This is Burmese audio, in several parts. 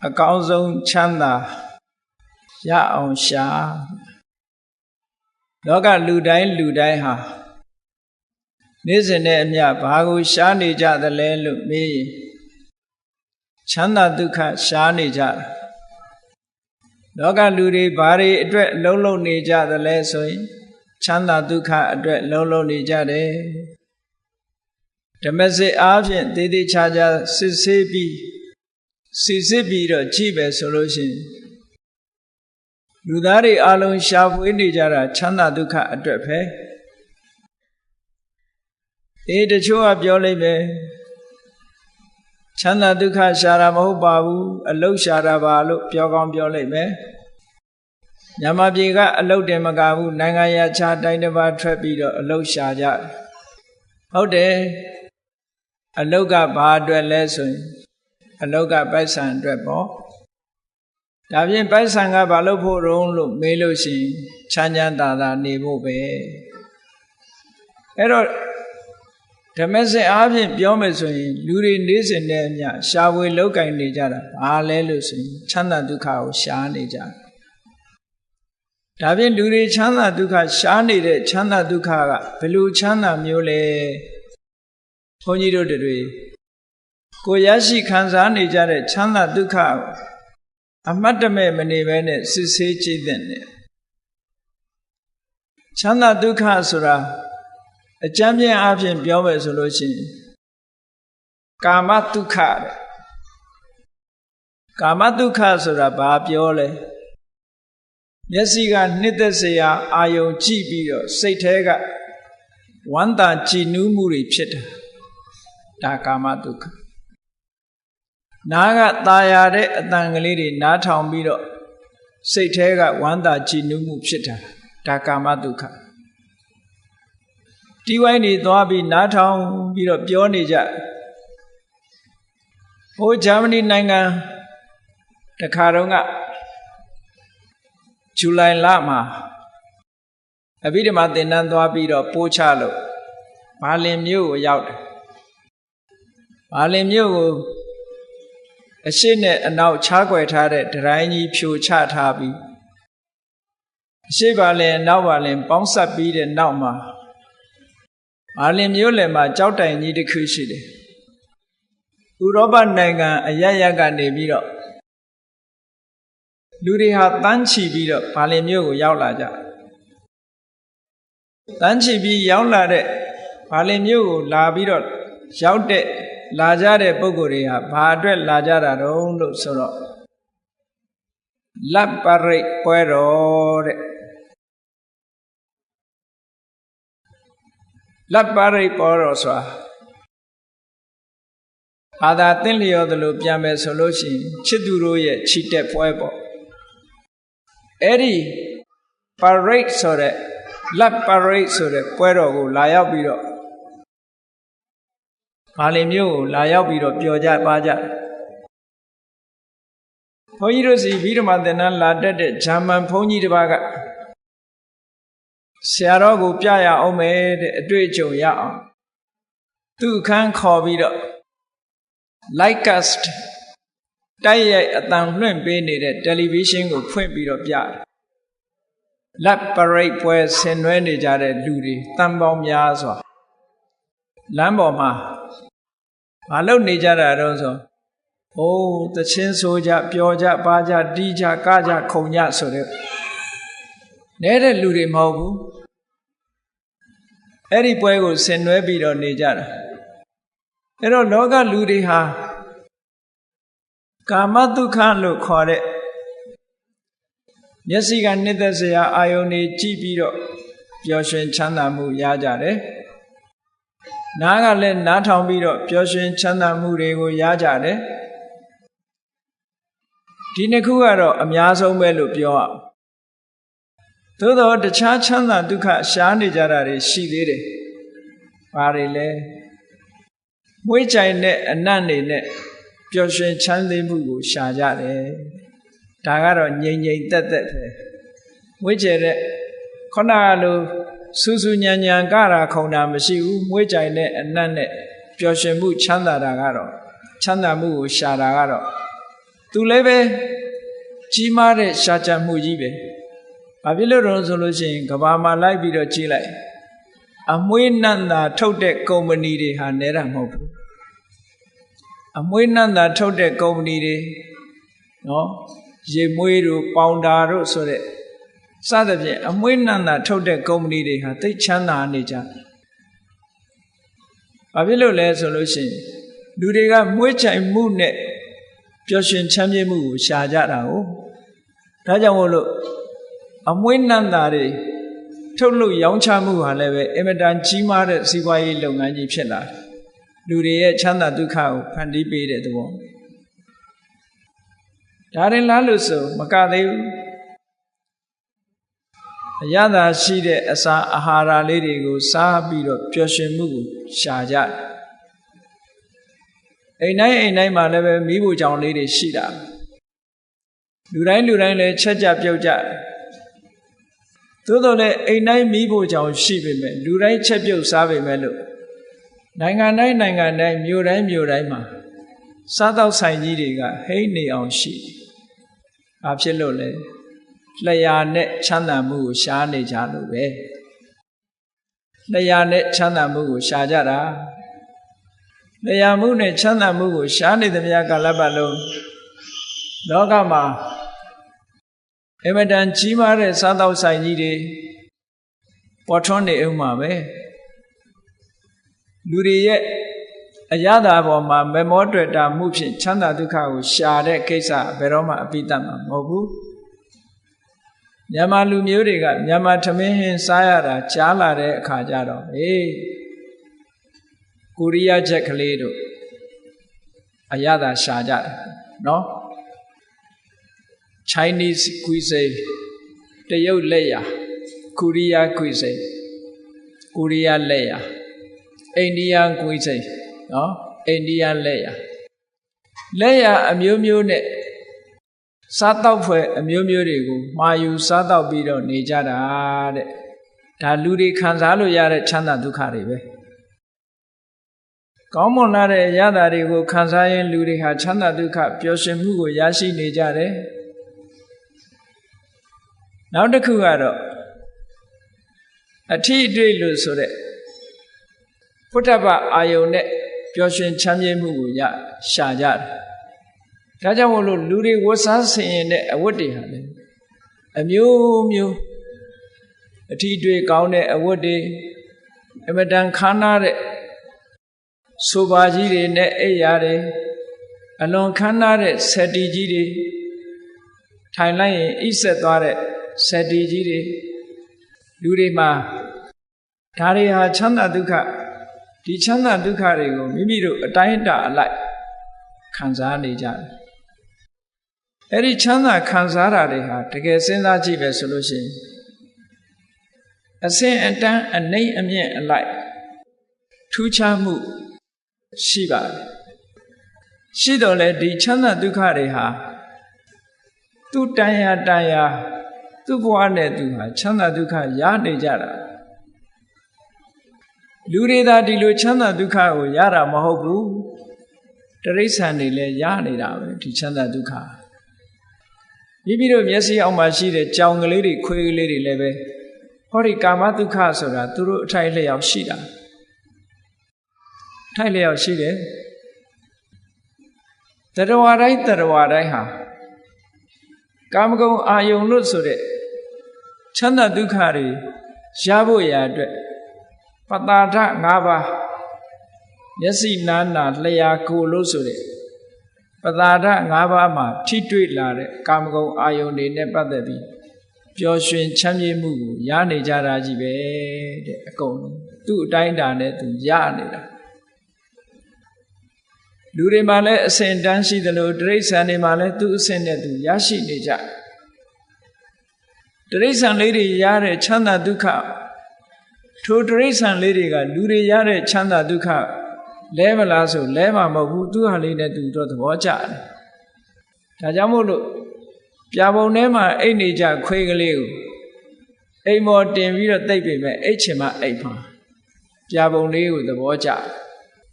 အကောင်းဆုံးချမ်းသာရအောင်ရှာလောကလူတိုင်းဟာနေ့စဉ်နဲ့အမျှဘာကိုရှားနေကြသလဲလို့မေးရင်ချမ်းသာဒုက္ခရှားနေကြတာလောကလူတွေဘာတွေအတွက်အလုံးလုံးနေကြသလဲဆိုရင်ချမ်းသာဒုက္ခအတွက်လုံးလုံးနေကြတယ်ဓမ္မစစ်အားဖြင့်သေသေးချာချာစစ်ဆေးပြီးတော့ကြည့်ပဲဆိုလို့ရှိရင်လူသားတွေအလုံးရှာဖွေနေကြတာချမ်းသာဒုက္ခအတွက်ပဲတချို့ကပြောလိုက်မယ်ချမ်းသာဒုက္ခရှာတာမဟုတ်ပါဘူးအလုတ်ရှာတာပါလို့ပြောကောင်းပြောလိုက်မယ်မြန်မာပြည်ကအလုတ်တင်မကဘူးနိုင်ငံရခြားတိုင်းတစ်ပါးထွက်ပြီးတော့အလုတ်ရှာကြဟုတ်တယ်အလုတ်ကဘာအတွက်လဲဆိုရင်အလုတ်ကပိုက်ဆံအတွက်ပေါ့ဒါဖြင့်ပိုက်ဆံကဘာလို့ဖို့ရုံးလို့မေးလို့ရှိရင်ချမ်းချမ်းသာသာနေဖို့ပဲအဲ့တော့ဓမ္မစစ်အားဖြင့်ပြောမယ်ဆိုရင်လူတွေနေ့စဉ်နဲ့အမျှရှားဝေလောက်ကင်နေကြတာဘာလဲလို့ဆိုရင်ချမ်းသာဒုက္ခကိုရှားနေကြဒါဖြင့်လူတွေချမ်းသာဒုက္ခရှားနေတဲ့ချမ်းသာဒုက္ခကဘယ်လိုချမ်းသာမျိုးလဲဘုန်းကြီးတို့တွေကိုရရှိခံစားနေကြတဲ့ချမ်းသာဒုက္ခကိုအမှတ်တမဲ့မနေဘဲနဲ့စစ်ဆေးကြည့်တဲ့ချမ်းသာဒုက္ခဆိုတာအကျမ်းပြင်းအဖြစ်ပြောမယ်ဆိုလို့ရှိရင်ကာမဒုက္ခတဲ့ကာမဒုက္ခဆိုတာဘာပြောလဲမျက်စိကနှစ်သက်စရာအာယုံကြည့်ပြီးတော့စိတ်ထဲကဝမ်းသာကြည်နူးမှုတွေဖြစ်တာဒါကာမဒုက္ခနားကตาရတဲ့အတန်ကလေးတွေနားထောင်ပြီးတော့စိတ်ထဲကဝမ်းသာကြည်နူးမှုဖြစ်တာဒါကာမဒုက္ခတီးဝိုင်းတွေသွားပြီးနားထောင်ပြီးတော့ပြောနေကြဟိုဂျာမနီနိုင်ငံတခါတော့ကဇူလိုင်လမှာအဘိဓမ္မာသင်တန်းသွားပြီးတော့ပို့ချလို့ဘာလင်မြို့ကိုရောက်တယ်ဘာလင်မြို့ကိုအရှိနဲ့အနောက်ခြားကွယ်ထားတဲ့ဒတိုင်းကြီးဖြိုချထားပြီးအရှိဘာလင်အနောက်ဘာလင်ပေါင်းဆက်ပြီးတဲ့နောက်မှာဘာလင်မြို့လယ်မှာကြောက်တိုင်ကြီးတစ်ခုရှိတယ်ဥရောပနိုင်ငံအရရကနေပြီးတော့လူတွေဟာတန်းချီပြီးတော့ဘာလင်မြို့ကိုရောက်လာကြတန်းချီပြီးရောက်လာတဲ့ဘာလင်မြို့ကိုလာပြီးတော့ရောက်တဲ့လာကြတဲ့ပုဂ္ဂိုလ်တွေဟာဘာအတွက်လာကြတာတုံးလို့ဆိုတော့လပ်ပရိတ်ပွဲတော်တဲ့လပ်ပရိတ်ပွဲတော်ဆိုတာဘာသာသင်လျော်သလိုပြန်မယ်ဆိုလို့ရှိရင်ချစ်သူတို့ရဲ့ချီတက်ပွဲပေါ့အဲ့ဒီပရိတ်ဆိုတဲ့လပ်ပရိတ်ဆိုတဲ့ပွဲတော်ကိုလာရောက်ပြီးတော့ဘာလင်မြို့ကိုလာရောက်ပြီးတော့ပျော်ကြပါကြဘုန်းကြီးတို့စီဗိဓမာသင်္นานလာတက်တဲ့ဂျာမန်ဘုန်းကြီးတစ်ပါးကဆရာတော်ကိုပြရအောင်မယ်တဲ့အတွေ့အကြုံရအောင်သူ့အခန်းခေါ်ပြီးတော့ Lightcast တိုက်ရိုက်အသံလွှင့်ပေးနေတဲ့တယ်လီဗီရှင်းကိုဖွင့်ပြီးတော့ပြတယ်လက်ပရိတ်ပွဲဆင်နွှဲနေကြတဲ့လူတွေတန်ပေါင်းများစွာလမ်းပေါ်မှာမလုပ်နေကြတာတော့ဆိုသချင်းဆိုကြပြောကြပါကြတီးကြကကြခုံကြဆိုတဲ့နေတဲ့လူတွေမဟုတ်ဘူးအဲ့ဒီပွဲကိုဆင်နွှဲပြီးတော့နေကြတာအဲ့တော့လောကလူတွေဟာကာမဒုက္ခလို့ခေါ်တဲ့မျက်စိကနှစ်သက်စရာအာယုန်တွေကြည့်ပြီးတော့ပျော်ရွှင်ချမ်းသာမှုရကြတယ်နားကလည်းနားထောင်ပြီးတော့ပျော်ရွှင်ချမ်းသာမှုတွေကိုရကြတယ်ဒီနှစ်ခုကတော့အများဆုံးပဲလို့ပြောရအောင်သို့တော့တခြားချမ်းသာဒုက္ခရှားနေကြတာတွေရှိသေးတယ်ဘာတွေလဲမွေးကြိုင်တဲ့အနတ်နေနဲ့ပျော်ရွှင်ချမ်းသာမှုကိုရှာကြတယ်ဒါကတော့ငြိမ်ငြိမ်သက်သက်ပဲမွေးကြတဲ့ခုနကလိုစူးစူးညံညံကတာခုံတာမရှိဘူးမွေးကြိုင်တဲ့အနတ်နဲ့ပျော်ရွှင်မှုချမ်းသာတာကတော့ချမ်းသာမှုကိုရှာတာကတော့ သူလည်းပဲကြီးမားတဲ့ရှားကြံမှုကြီးပဲဘာဖြစ်လို့တော့ဆိုလို့ရှိရင်ကဘာမှာလိုက်ပြီးတော့ကြည့်လိုက်အမွှေးနတ်သာထုတ်တဲ့ကုမ္ပဏီတွေဟာနဲတာမဟုတ်ဘူးအမွှေးနတ်သာထုတ်တဲ့ကုမ္ပဏီတွေနော်ရေမွေးတို့ပေါင်တာတို့ဆိုတဲ့စသဖြင့်အမွှေးနတ်သာထုတ်တဲ့ကုမ္ပဏီတွေဟာသိချမ်းသာနေကြဘာဖြစ်လို့လဲဆိုလို့ရှိရင်လူတွေကမွေးချိုင်မှုနဲ့ပျော်ရွှင်ချမ်းမြေ့မှုကိုရှာကြတာ哦ဒါကြောင့်မို့လို့အမွှေးနတ်သာတွေထုတ်လို့ရောင်းချမှုဟာလည်းပဲအင်မတန်ကြီးမားတဲ့စီးပွားရေးလုပ်ငန်းကြီးဖြစ်လာတယ်လူတွေရဲ့ချမ်းသာဒုက္ခကိုဖန်တီးပေးတဲ့သဘောဒါရင်လားလို့ဆိုမကသေးဘူးအရသာရှိတဲ့အစာအာဟာရလေးတွေကိုစားပြီးတော့ပျော်ရွှင်မှုကိုရှာကြတယ်အိမ်တိုင်းမှာလည်းပဲမိဖို့ကြောင့်လေးတွေရှိတာလူတိုင်းလည်းချက်ကြပြုတ်ကြသို့တော်လည်းအိမ်တိုင်းမိဖို့ကြောင့်ရှိပေမဲ့လူတိုင်းချက်ပြုတ်စားပေမဲ့လို့နိုင်ငံတိုင်းမြို့တိုင်းမှာစားတော့ဆိုင်ကြီးတွေကဟိမ့်နေအောင်ရှိဘာဖြစ်လို့လဲလျှာနဲ့ချမ်းသာမှုကိုရှားနေကြလို့ပဲလျှာနဲ့ချမ်းသာမှုကိုရှားကြတာလျှာမှုနဲ့ချမ်းသာမှုကိုရှားနေသမျှကာလပတ်လုံးလောကမှာအမတန်ကြီးမားတဲ့စားတော့ဆိုင်ကြီးတွေပေါ်ထွန်းနေအောင်မှာပဲလူတွေရဲ့အရသာပေါ်မှာမမောတွေ့တာမှုဖြင့်ချမ်းသာဒုက္ခကိုရှာတဲ့ကိစ္စဘယ်တော့မှအပိတတ်မှာမဟုတ်ဘူးမြန်မာလူမျိုးတွေကမြန်မာထမင်းဟင်းစားရတာကြားလာတဲ့အခါကျတော့ကိုရီးယားချက်ကလေးတို့အရသာရှာကြတယ်နော် Chinese cuisine တရုတ်လက်ရာကိုရီးယား cuisine ကိုရီးယားလက်ရာအိန္ဒိယ cuisine နော်အိန္ဒိယလက်ရာအမျိုးမျိုးနဲ့စားတော့ဖွယ်အမျိုးမျိုးတွေကိုမှာယူစားတော့ပြီးတော့နေကြတာတဲ့ဒါလူတွေခံစားလို့ရတဲ့ချမ်းသာဒုက္ခတွေပဲကောင်းမွန်လာတဲ့ရတာတွေကိုခံစားရင်လူတွေဟာချမ်းသာဒုက္ခပျော်ရွှင်မှုကိုရရှိနေကြတယ်နောက်တစ်ခုကတော့အထီးအတွေ့လို့ဆိုတဲ့ဖုဒ္ဓဘာအာယုန်နဲ့ပျော်ရွှင်ချမ်းမြေ့မှုကိုရှာကြတယ်ဒါကြောင့်မို့လို့လူတွေဝတ်စားဆင်ရင်တဲ့အဝတ်တွေဟာလည်းအမျိုးမျိုးအထီးအတွေ့ကောင်းတဲ့အဝတ်တွေအမတန်ခမ်းနားတဲ့ဆိုပါကြီးတွေနဲ့အိပ်ရတယ်အလွန်ခမ်းနားတဲ့ဆက်တီကြီးတွေထိုင်လိုက်ရင်အိဆက်သွားတဲ့ဆက်တီကြီးတွေလူတွေမှာဒါတွေဟာချမ်းသာဒုက္ခဒီချမ်းသာဒုက္ခတွေကိုမိမိတို့အတိုင်းအတာအလိုက်ခံစားနေကြတယ်အဲ့ဒီချမ်းသာခံစားတာတွေဟာတကယ်စဉ်းစားကြည့်ပဲဆိုလို့ရှိရင်အစဉ်အတန်းအနှိမ့်အမြင့်အလိုက်ထူးခြားမှုရှိပါတယ်ရှိတော့လေဒီချမ်းသာဒုက္ခတွေဟာသူ့တန်ရာသူ့ဘဝနဲ့သူဟာချမ်းသာဒုက္ခရနေကြတာလူတွေသာဒီလိုချမ်းသာဒုက္ခကိုရတာမဟုတ်ဘူးတိရစ္ဆာန်တွေလည်းရနေတာပဲဒီချမ်းသာဒုက္ခမိမိတို့မျက်စိအောက်မှာရှိတဲ့ကြောင်ကလေးတွေခွေးကလေးတွေလည်းပဲဟောဒီကာမဒုက္ခဆိုတာသူတို့အထိုက်လျောက်ရှိတာထိုက်လျောက်ရှိတယ်တရဝတိုင်းဟာကာမဂုဏ်အာယုန်လို့ဆိုတဲ့ချမ်းသာဒုက္ခတွေရဖို့ရာအတွက်ပတာထ၅ပါးမျက်စိနာနာလျှာကိုယ်လို့ဆိုတဲ့ပတာထ၅ပါးမှာထိတွေ့လာတဲ့ကာမဂုဏ်အာယုန်တွေနဲ့ပတ်သက်ပြီးပျော်ရွှင်ချမ်းမြေ့မှုကိုရနေကြတာကြီးပဲတဲ့အကုန်သူ့အတိုင်းအတာနဲ့သူရနေတာလူတွေမှာလည်းအစဉ်တန်းရှိသလိုတိရစ္ဆာန်တွေမှာလည်းသူ့အစဉ်နဲ့သူရရှိနေကြတိရစ္ဆာန်လေးတွေရတဲ့ချမ်းသာဒုက္ခထိုတိရစ္ဆာန်လေးတွေကလူတွေရတဲ့ချမ်းသာဒုက္ခလဲမလားဆိုလဲမှာမဟုတ်ဘူးသူဟာလေးနဲ့သူတော့သဘောကျတယ်ဒါကြောင့်မို့လို့ပြာပုံထဲမှာအိတ်နေကြခွေးကလေးကိုအိမ်မော်တင်ပြီးတော့တိတ်ပေမဲ့အိတ်ချင်မှအိတ်မှာပြာပုံလေးကိုသဘောကျ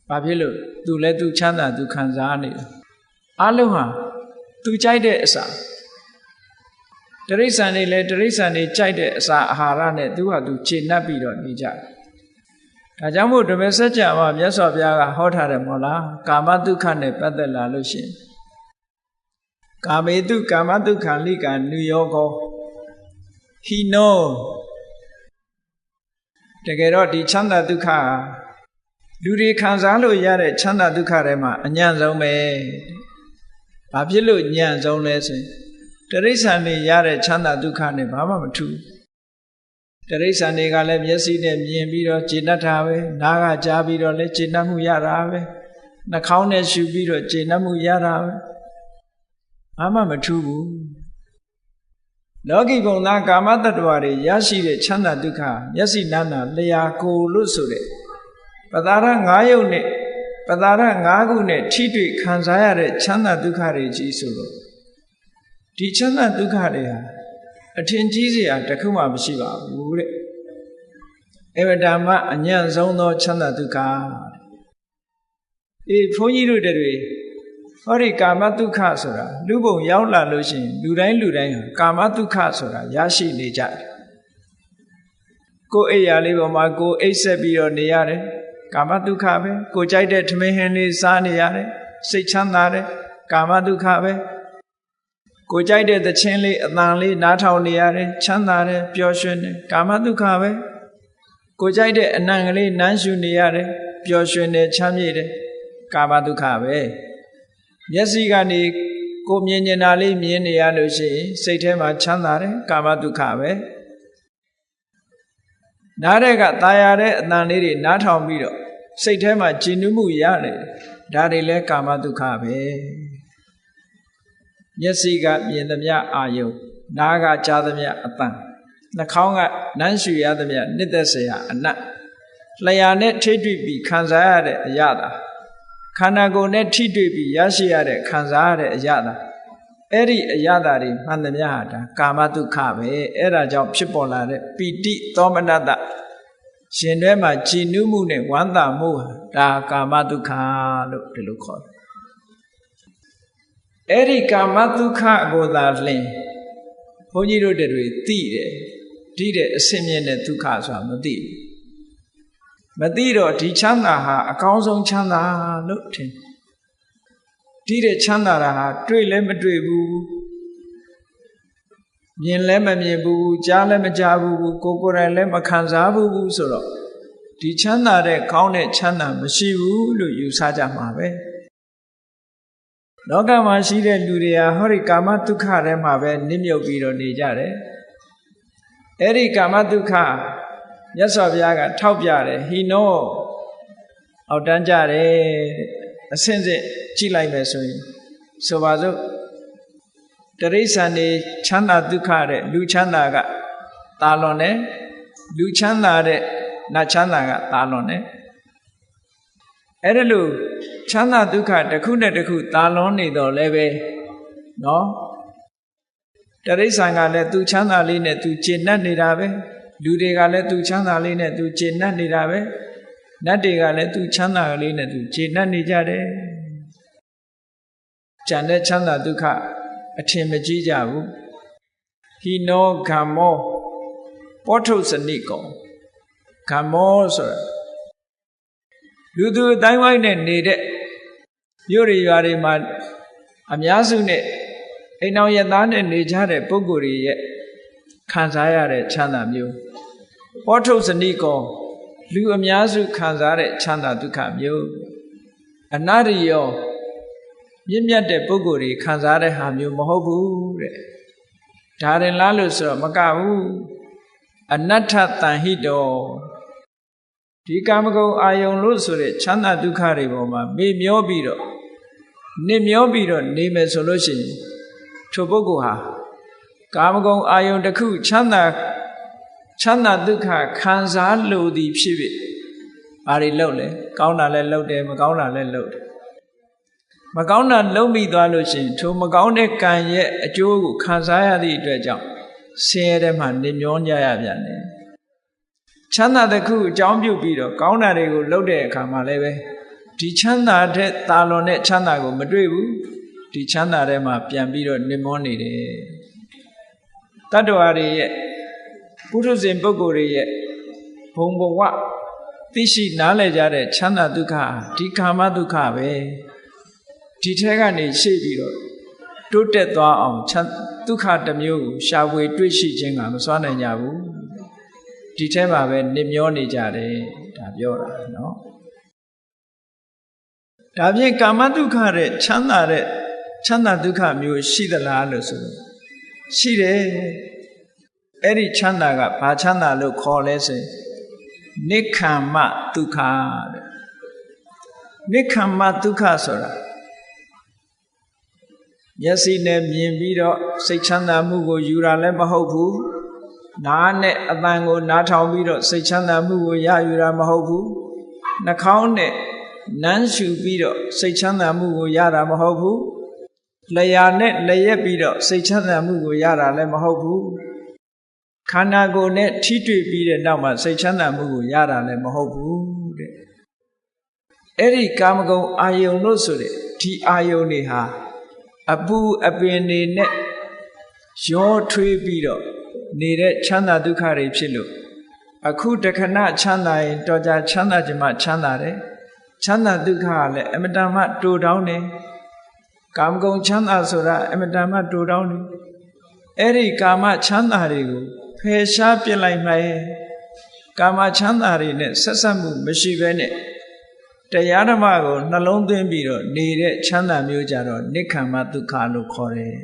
ဘာဖြစ်လို့သူလည်းသူချမ်းသာသူခံစားနေတယ်အလုံးဟာသူ သူကြိုက်တဲ့အစာတရိစ္ဆာန်တွေလည်းတရိစ္ဆာန်တွေကြိုက်တဲ့အစာအာဟာရနဲ့သူဟာသူခြေနှပ်ပြီးတော့နေကြတယ်ဒါကြောင့်မို့ဓမ္မစကြာမှာမြတ်စွာဘုရားကဟောထားတယ်မို့လားကာမဒုက္ခနဲ့ပတ်သက်လာလို့ရှိရင်ကာမေတုကာမဒုက္ခလိကာနုယောကောဟိနောတကယ်တော့ဒီချမ်းသာဒုက္ခလူတွေခံစားလို့ရတဲ့ချမ်းသာဒုက္ခတွေမှာအညံ့ဆုံးပဲဘာဖြစ်လို့ညံ့ဆုံးလဲဆိုရင်တရိစ္ဆာန်တွေရတဲ့ချမ်းသာဒုက္ခနဲ့ဘာမှမထူးတရိစ္ဆာန်တွေကလည်းမျက်စိနဲ့မြင်ပြီးတော့ကျေနပ်တာပဲနားကကြားပြီးတော့လည်းကျေနပ်မှုရတာပဲနှာခေါင်းနဲ့ရှူပြီးတော့ကျေနပ်မှုရတာပဲဘာမှမထူးဘူးလောကီဘုံသားကာမတ္တဝါတွေရရှိတဲ့ချမ်းသာဒုက္ခမျက်စိနာနာလျာကိုယ်လို့ဆိုတဲ့ပတာရ၅ယုတ်နဲ့ပတာရ၅ခုနဲ့ထိတွေ့ခံစားရတဲ့ချမ်းသာဒုက္ခတွေကြီးဆိုလို့ဒီချမ်းသာဒုက္ခတွေဟာအထင်ကြီးစရာတစ်ခုမှမရှိပါဘူးတဲ့အဝတ္တမအညံ့ဆုံးသောချမ်းသာဒုက္ခဘုန်းကြီးတို့တွေဟောဒီကာမဒုက္ခဆိုတာလူဘုံရောက်လာလို့ရှိရင်လူတိုင်းဟာကာမဒုက္ခဆိုတာရရှိနေကြတယ်ကိုယ်အိယာလေးပေါ်မှာကိုယ်အိပ်ဆက်ပြီးတော့နေရတယ်ကာမဒုက္ခပဲကိုယ်ကြိုက်တဲ့ထမင်းဟင်းလေးစားနေရတယ်စိတ်ချမ်းသာတယ်ကာမဒုက္ခပဲကိုယ်ကြိုက်တဲ့သချင်းလေးအတန်လေးနားထောင်နေရတယ်ချမ်းသာတယ်ပျော်ရွှင်တယ်ကာမဒုက္ခပဲကိုယ်ကြိုက်တဲ့အနံ့ကလေးနမ်းရှူနေရတယ်ပျော်ရွှင်တယ်ချမ်းမြေ့တယ်ကာမဒုက္ခပဲမျက်စိကနေကိုမြင်နေတာလေးမြင်နေရလို့ရှိရင်စိတ်ထဲမှာချမ်းသာတယ်ကာမဒုက္ခပဲနားတဲ့ကตายရတဲ့အတန်လေးတွေနားထောင်ပြီးတော့စိတ်ထဲမှာကြည်နူးမှုရတယ်ဒါတွေလည်းကာမဒုက္ခပဲမျက်စိကမြင်သမျှအာယုနားကကြားသမျှအတန်နှာခေါင်းကနမ်းရှူရသမျှနှစ်သက်စရာအနတ်လျှာနဲ့ထိတွေ့ပြီးခံစားရတဲ့အရာသာခန္ဓာကိုယ်နဲ့ထိတွေ့ပြီးရရှိရတဲ့ခံစားရတဲ့အရာသာအဲ့ဒီအရာသာတွေမှန်သမျှဟာဒါကာမဒုက္ခပဲအဲ့ဒါကြောင့်ဖြစ်ပေါ်လာတဲ့ပီတိသောမနတရှင်ထဲမှာကြည်နူးမှုနဲ့ဝမ်းသာမှုဟာဒါကာမဒုက္ခလို့ဒီလိုခေါ်တယ်အဲ့ဒီကာမဒုက္ခကိုသာလျှင်ဘုန်းကြီးတို့တွေသိတယ်ဒီတဲ့အစင်မြင့်တဲ့ဒုက္ခဆိုတာမသိဘူးမသိတော့ဒီချမ်းသာဟာအကောင်းဆုံးချမ်းသာလို့ထင်ဒီတဲ့ချမ်းသာတာဟာတွေ့လည်းမတွေ့ဘူးမြင်လည်းမမြင်ဘူးကြားလည်းမကြားဘူးကိုယ်တိုင်လည်းမခံစားဘူးဆိုတော့ဒီချမ်းသာတဲ့ကောင်းတဲ့ချမ်းသာမရှိဘူးလို့ယူဆကြမှာပဲလောကမှာရှိတဲ့လူတွေဟာဟောဒီကာမဒုက္ခထဲမှာပဲနစ်မြုပ်ပြီးတော့နေကြတယ်အဲ့ဒီကာမဒုက္ခမြတ်စွာဘုရားကထောက်ပြတယ်ဟိနောအောက်တန်းကြတယ်အစင်းစစ်ကြည့်လိုက်မယ်ဆိုရင်ဆိုပါစို့တရိစ္ဆာန်နေချမ်းသာဒုက္ခတဲ့လူချမ်းသာကတာလွန်တယ်လူချမ်းသာတဲ့နတ်ချမ်းသာကတာလွန်တယ်အဲ့ဒါလို့ချမ်းသာဒုက္ခတစ်ခုနဲ့တစ်ခုတာလွန်နေတော့လည်းပဲနော်တရိစ္ဆာန်ကလည်းသူချမ်းသာလေးနဲ့သူကျေနပ်နေတာပဲလူတွေကလည်းသူချမ်းသာလေးနဲ့သူကျေနပ်နေတာပဲနတ်တွေကလည်းသူချမ်းသာလေးနဲ့သူကျေနပ်နေကြတယ်ဉာဏ်နဲ့ချမ်းသာဒုက္ခအထင်မကြီးကြဘူးဟိနောဂမ္မောပောထုစနိကောဂမ္မောဆိုတာလူသူအတိုင်းဝိုင်းနဲ့နေတဲ့မြို့တွေရွာတွေမှာအများစုနဲ့အိမ်တော်ရသားနဲ့နေကြတဲ့ပုဂ္ဂိုလ်တွေရဲ့ခံစားရတဲ့ချမ်းသာမျိုးပောထုစနိကောလူအများစုခံစားတဲ့ချမ်းသာဒုက္ခမျိုးအနတ္တရောမြင့်မြတ်တဲ့ပုဂ္ဂိုလ်တွေခံစားတဲ့ဟာမျိုးမဟုတ်ဘူးတဲ့ဒါရင်လားလို့ဆိုတော့မကဘူးအနတ္ထတန်ဟိတောဒီကာမဂုဏ်အာယုံလို့ဆိုတဲ့ချမ်းသာဒုက္ခတွေပေါ်မှာမေ့မျောပြီးတော့နစ်မျောပြီးတော့နေမယ်ဆိုလို့ရှိရင်ထိုပုဂ္ဂိုလ်ဟာကာမဂုဏ်အာယုံတစ်ခုချမ်းသာဒုက္ခခံစားလို့သည်ဖြစ်ဖြစ်ဘာတွေလုပ်လဲကောင်းတာလည်းလုပ်တယ်မကောင်းတာလည်းလုပ်တယ်မကောင်းတာလုပ်မိသွားလို့ရှိရင်ထိုမကောင်းတဲ့ကံရဲ့အကျိုးကိုခံစားရသည့်အတွက်ကြောင့်ဆင်းရဲတဲ့မှာနေမျောကြရပြန်တယ်ချမ်းသာတစ်ခုအကြောင်းပြုပြီးတော့ကောင်းတာတွေကိုလုပ်တဲ့အခါမှာလည်းပဲဒီချမ်းသာတဲ့တာလွန်တဲ့ချမ်းသာကိုမတွေ့ဘူး ဒီချမ်းသာထဲမှာပြန်ပြီးတော့နေမောနေတယ်တတ္တဝါတွေရဲ့ပုထုဇဉ်ပုဂ္ဂိုလ်တွေရဲ့ဘုံဘဝသိရှိနားလည်ကြတဲ့ချမ်းသာဒုက္ခဒီကာမဒုက္ခပဲဒီထဲကနေရှေ့ပြီးတော့တိုးတက်သွားအောင်ဒုက္ခတစ်မျိုးကိုရှာဖွေတွေ့ရှိခြင်းကမစွမ်းနိုင်ကြဘူးဒီထဲမှာပဲနေမျောနေကြတယ်ဒါပြောတာနော်ဒါဖြင့်ကာမဒုက္ခတဲ့ချမ်းသာဒုက္ခမျိုးရှိသလားလို့ဆိုတော့ရှိတယ်အဲ့ဒီချမ်းသာကဘာချမ်းသာလို့ခေါ်လဲဆိုရင်နိက္ခမ္မဒုက္ခတဲ့နိက္ခမ္မဒုက္ခဆိုတာမျက်စိနဲ့မြင်ပြီးတော့စိတ်ချမ်းသာမှုကိုယူတာလည်းမဟုတ်ဘူးနားနဲ့အသံကိုနားထောင်ပြီးတော့စိတ်ချမ်းသာမှုကိုရယူတာမဟုတ်ဘူးနှာခေါင်းနဲ့နမ်းရှူပြီးတော့စိတ်ချမ်းသာမှုကိုရတာမဟုတ်ဘူးလျှာနဲ့လျက်ပြီးတော့စိတ်ချမ်းသာမှုကိုရတာလည်းမဟုတ်ဘူးခန္ဓာကိုယ်နဲ့ထိတွေ့ပြီးတဲ့နောက်မှာစိတ်ချမ်းသာမှုကိုရတာလည်းမဟုတ်ဘူးတဲ့အဲ့ဒီကာမဂုဏ်အာယုန်လို့ဆိုတဲ့ဒီအာယုန်တွေဟာအပူအပင်တွေနဲ့ရောထွေးပြီးတော့နေတဲ့ချမ်းသာဒုက္ခတွေဖြစ်လို့အခုတခဏချမ်းသာရင်တော်ကြချမ်းသာခြင်းမှချမ်းသာတယ်ချမ်းသာဒုက္ခကလည်းအမတန်မှတူတောင်းတယ်ကာမဂုဏ်ချမ်းသာဆိုတာအမတန်မှတူတောင်းတယ်အဲ့ဒီကာမချမ်းသာတွေကိုဖယ်ရှားပြစ်လိုက်မှကာမချမ်းသာတွေနဲ့ဆက်ဆက်မှုမရှိဘဲနဲ့တရားဓမ္မကိုနှလုံးသွင်းပြီးတော့နေတဲ့ချမ်းသာမျိုးကြတော့နိက္ခမ္မဒုက္ခလို့ခေါ်တယ်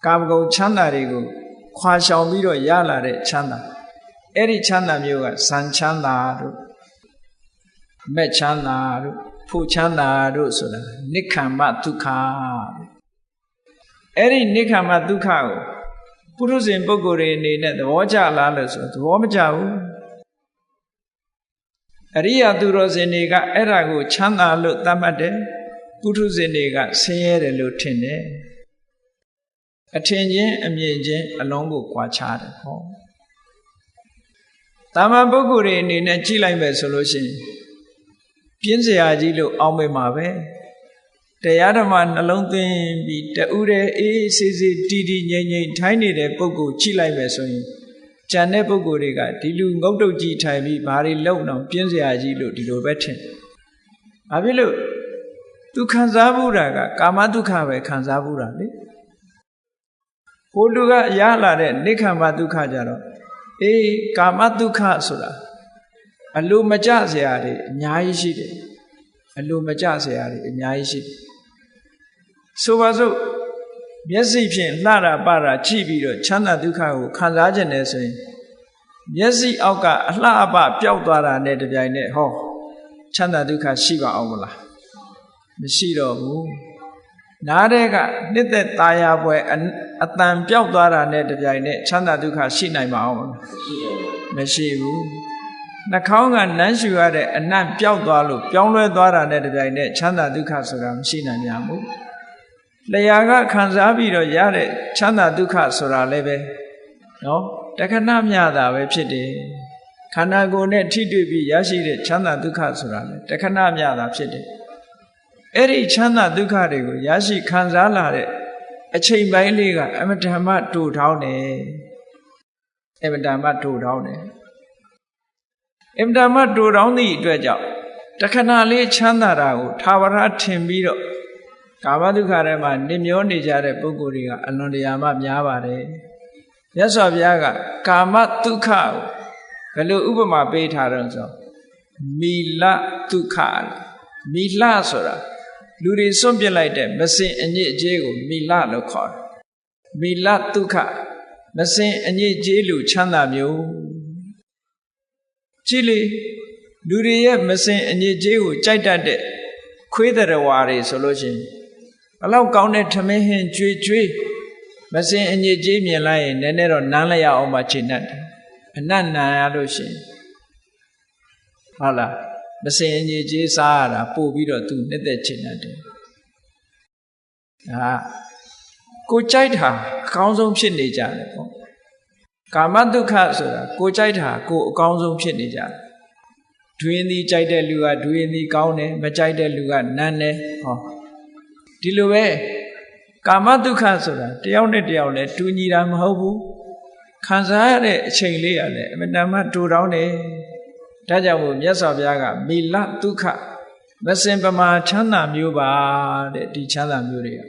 ကာမဂုဏ်ချမ်းသာတွေကိုခွာရှောင်ပြီးတော့ရလာတဲ့ချမ်းသာအဲ့ဒီချမ်းသာမျိုးကဇန်ချမ်းသာတို့မက်ချမ်းသာတို့ဖို့ချမ်းသာတို့ဆိုတာနိက္ခမ္မဒုက္ခအဲ့ဒီနိက္ခမ္မဒုက္ခကိုပုထုဇဉ်ပုဂ္ဂိုလ်တွေအနေနဲ့သဘောကျလားလို့ဆိုသဘောမကျဘူးအရိယာသူတော်စင်တွေကအဲ့ဒါကိုချမ်းသာလို့သတ်မှတ်တယ်ပုထုဇဉ်တွေကဆင်းရဲတယ်လို့ထင်တယ်အထင်ချင်းအမြင်ချင်းအလုံးကိုကွာခြားတယ်ဟောတာမန်ပုဂ္ဂိုလ်တွေအနေနဲ့ကြည့်လိုက်မယ်ဆိုလို့ရှိရင်ပြင်းစရာကြီးလို့အောင်းမိမှာပဲတရားဓမ္မနှလုံးသွင်းပြီးတူတဲ့အေးအေးဆေးဆေးတည်တည်ငြိမ်ငြိမ်ထိုင်းနေတဲ့ပုဂ္ဂိုလ်ကြည့်လိုက်မယ်ဆိုရင်ကြံတဲ့ပုဂ္ဂိုလ်တွေကဒီလူငုတ်တုတ်ကြီးထိုင်ပြီးဘာတွေလုံအောင်ပြင်းစရာကြီးလို့ဒီလိုပဲထင်။ဘာဖြစ်လို့သူခံစားမှုတာကကာမဒုက္ခပဲခံစားမှုတာလေ။ဟိုလူကရလာတဲ့နိက္ခမ္မဒုက္ခကြတော့အေးကာမဒုက္ခဆိုတာအလိုမကျစရာတွေအများကြီးရှိတယ်။အလိုမကျစရာတွေအများကြီးရှိတယ်။ဆိုပါစို့မျက်စိဖြင့်လှတာပတာကြည့်ပြီးတော့ချမ်းသာဒုက္ခကိုခံစားခြင်းနဲ့ဆိုရင်မျက်စိအောက်ကအလှအပပျောက်သွားတာနဲ့တပြိုင်နက်ဟောချမ်းသာဒုက္ခရှိပါအောင်မလားမရှိတော့ဘူးနားတဲ့ကနှစ်သက်ตาရပွဲအတန်ပျောက်သွားတာနဲ့တပြိုင်နက်ချမ်းသာဒုက္ခရှိနိုင်ပါအောင်မလားမရှိဘူးနှာခေါင်းကနမ်းရှူရတဲ့အနံ့ပျောက်သွားလို့ပြောင်းလဲသွားတာနဲ့တပြိုင်နက်ချမ်းသာဒုက္ခဆိုတာမရှိနိုင်ကြဘူးလျှာကခံစားပြီးတော့ရတဲ့ချမ်းသာဒုက္ခဆိုတာလည်းပဲနော်တခဏမျှတာပဲဖြစ်တယ်ခန္ဓာကိုယ်နဲ့ထိတွေ့ပြီးရရှိတဲ့ချမ်းသာဒုက္ခဆိုတာလည်းတခဏမျှတာဖြစ်တယ်အဲ့ဒီချမ်းသာဒုက္ခတွေကိုရရှိခံစားလာတဲ့အချိန်ပိုင်းလေးကအမတန်မှတူထောင်းတယ်အမတန်မှတူထောင်းတယ်အမတန်မှတူထောင်းသည့်အတွက်ကြောင့်တခဏလေးချမ်းသာတာကိုသာဝရထင်ပြီးတော့ကာမဒုက္ခထဲမှာနေမျောနေကြတဲ့ပုဂ္ဂိုလ်တွေကအလွန်တရာမှများပါတယ်မြတ်စွာဘုရားကကာမဒုက္ခကိုဘယ်လိုဥပမာပေးထားတော့ဆိုမီလဒုက္ခမီလဆိုတာလူတွေစွန့်ပစ်လိုက်တဲ့မစင်အညစ်အကြေးကိုမီလလို့ခေါ်တယ်မီလဒုက္ခမစင်အညစ်အကြေးလို့ချမ်းသာမျိုးကြည့်လေလူတွေရဲ့မစင်အညစ်အကြေးကိုကြိုက်တတ်တဲ့ခွေးတရဝါတွေဆိုလို့ရှိရင်ဘလောက်ကောင်းတဲ့ထမင်းဟင်းကြွေကြွေမစင်အညစ်ကြေးမြင်လိုက်ရင်နည်းနည်းတော့နမ်းလိုက်ရအောင်မှချိန်တတ်တယ်အနတ်နံရလို့ရှိရင်ဟုတ်လားမစင်အညစ်ကြေးစားရတာပို့ပြီးတော့သူနှစ်သက်ချိန်တတ်တယ်ဒါကိုကြိုက်တာအကောင်းဆုံးဖြစ်နေကြတယ်ပေါ့ကာမဒုက္ခဆိုတာကိုကြိုက်တာကိုအကောင်းဆုံးဖြစ်နေကြတယ်ဒွင်းသည်ကြိုက်တဲ့လူကဒွင်းသည်ကောင်းတယ်မကြိုက်တဲ့လူကနန်းတယ်ဟောဒီလိုပဲ ကာမဒုက္ခဆိုတာတယောက်နဲ့တယောက်လည်းတူညီတာမဟုတ်ဘူးခံစားရတဲ့အချိန်လေးရလည်းအမှန်တမ်းတူတောင်းတယ်ဒါကြောင့်မို့မြတ်စွာဘုရားကမီလဒုက္ခမစင်ပမာချမ်းသာမျိုးပါတဲ့ဒီချမ်းသာမျိုးတွေက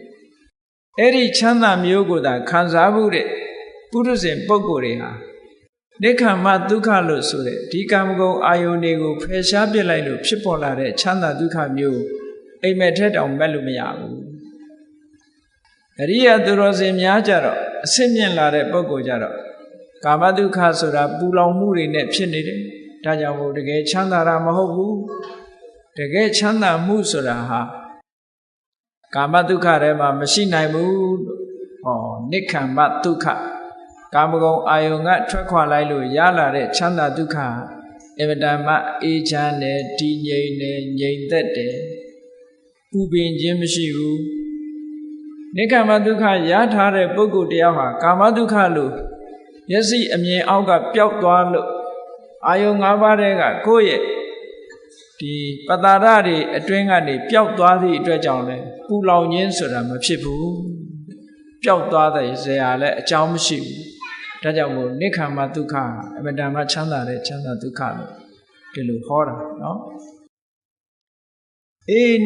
အဲ့ဒီချမ်းသာမျိုးကိုသာခံစားမှုတဲ့ပုရုဇဉ်ပုဂ္ဂိုလ်တွေဟာနိက္ခမဒုက္ခလို့ဆိုတဲ့ဒီကာမဂုဏ်အာယုန်တွေကိုဖယ်ရှားပစ်လိုက်လို့ဖြစ်ပေါ်လာတဲ့ချမ်းသာဒုက္ခမျိုးအိမ်မက်ထက်တောင်မဲ့လို့မရဘူးအရိယသူတော်စင်များကြတော့အစစ်မြင့်လာတဲ့ပုဂ္ဂိုလ်ကြတော့ကာမဒုက္ခဆိုတာပူလောင်မှုတွေနဲ့ဖြစ်နေတယ်ဒါကြောင့်မို့တကယ်ချမ်းသာတာမဟုတ်ဘူးတကယ်ချမ်းသာမှုဆိုတာဟာကာမဒုက္ခထဲမှာမရှိနိုင်ဘူးဟောနိက္ခမဒုက္ခကာမဂုဏ်အာယုန်ကထွက်ခွာလိုက်လို့ရလာတဲ့ချမ်းသာဒုက္ခအင်မတန်မှအေးချမ်းတယ်တည်ငြိမ်တယ်ငြိမ်သက်တယ်ပူပင်ခြင်းမရှိဘူးနိက္ခမဒုက္ခရထားတဲ့ပုဂ္ဂိုလ်တယောက်ဟာကာမဒုက္ခလို့မျက်စိအမြင်အောက်ကပျောက်သွားလို့အာယုန်၅ပါးတည်းကကိုယ့်ရဲ့ဒီပတ္တာရတွေအတွင်းကနေပျောက်သွားသည့်အတွက်ကြောင့်လဲပူလောင်ခြင်းဆိုတာမဖြစ်ဘူးပျောက်သွားတဲ့ဇေယျလည်းအကြောင်းမရှိဘူးဒါကြောင့်မို့နိက္ခမဒုက္ခအမှန်တမ်းမှချမ်းသာတဲ့ချမ်းသာဒုက္ခလို့ဒီလိုဟောတာနော်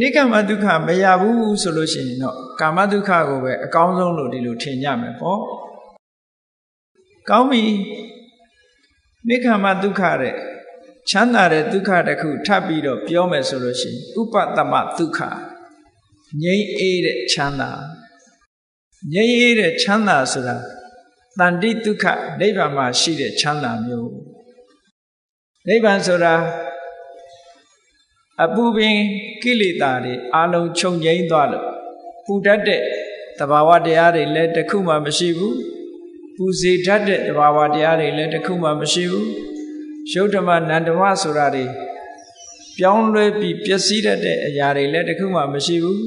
နိက္ခမဒုက္ခမရဘူးဆိုလို့ရှိရင်တော့ကာမဒုက္ခကိုပဲအကောင်းဆုံးလို့ဒီလိုထင်ကြမယ်ပေါ့ကောင်းပြီနိက္ခမဒုက္ခတဲ့ချမ်းသာတဲ့ဒုက္ခတစ်ခုထပ်ပြီးတော့ပြောမယ်ဆိုလို့ရှိရင်ဥပတမဒုက္ခငြိမ်းအေးတဲ့ချမ်းသာငြိမ်းအေးတဲ့ချမ်းသာဆိုတာတဏ္ဍိဒုက္ခနိဗ္ဗာန်မှာရှိတဲ့ချမ်းသာမျိုးနိဗ္ဗာန်ဆိုတာအပူပင်ကိလေသာတွေအလုံးချုပ်ငြိမ်းသွားလို့ပူတတ်တဲ့သဘာဝတရားတွေလည်းတစ်ခုမှမရှိဘူးပူစေတတ်တဲ့သဘာဝတရားတွေလည်းတစ်ခုမှမရှိဘူးရုပ်ဓမ္မနန္ဓမဆိုတာတွေပြောင်းလဲပြီးပျက်စီးတတ်တဲ့အရာတွေလည်းတစ်ခုမှမရှိဘူး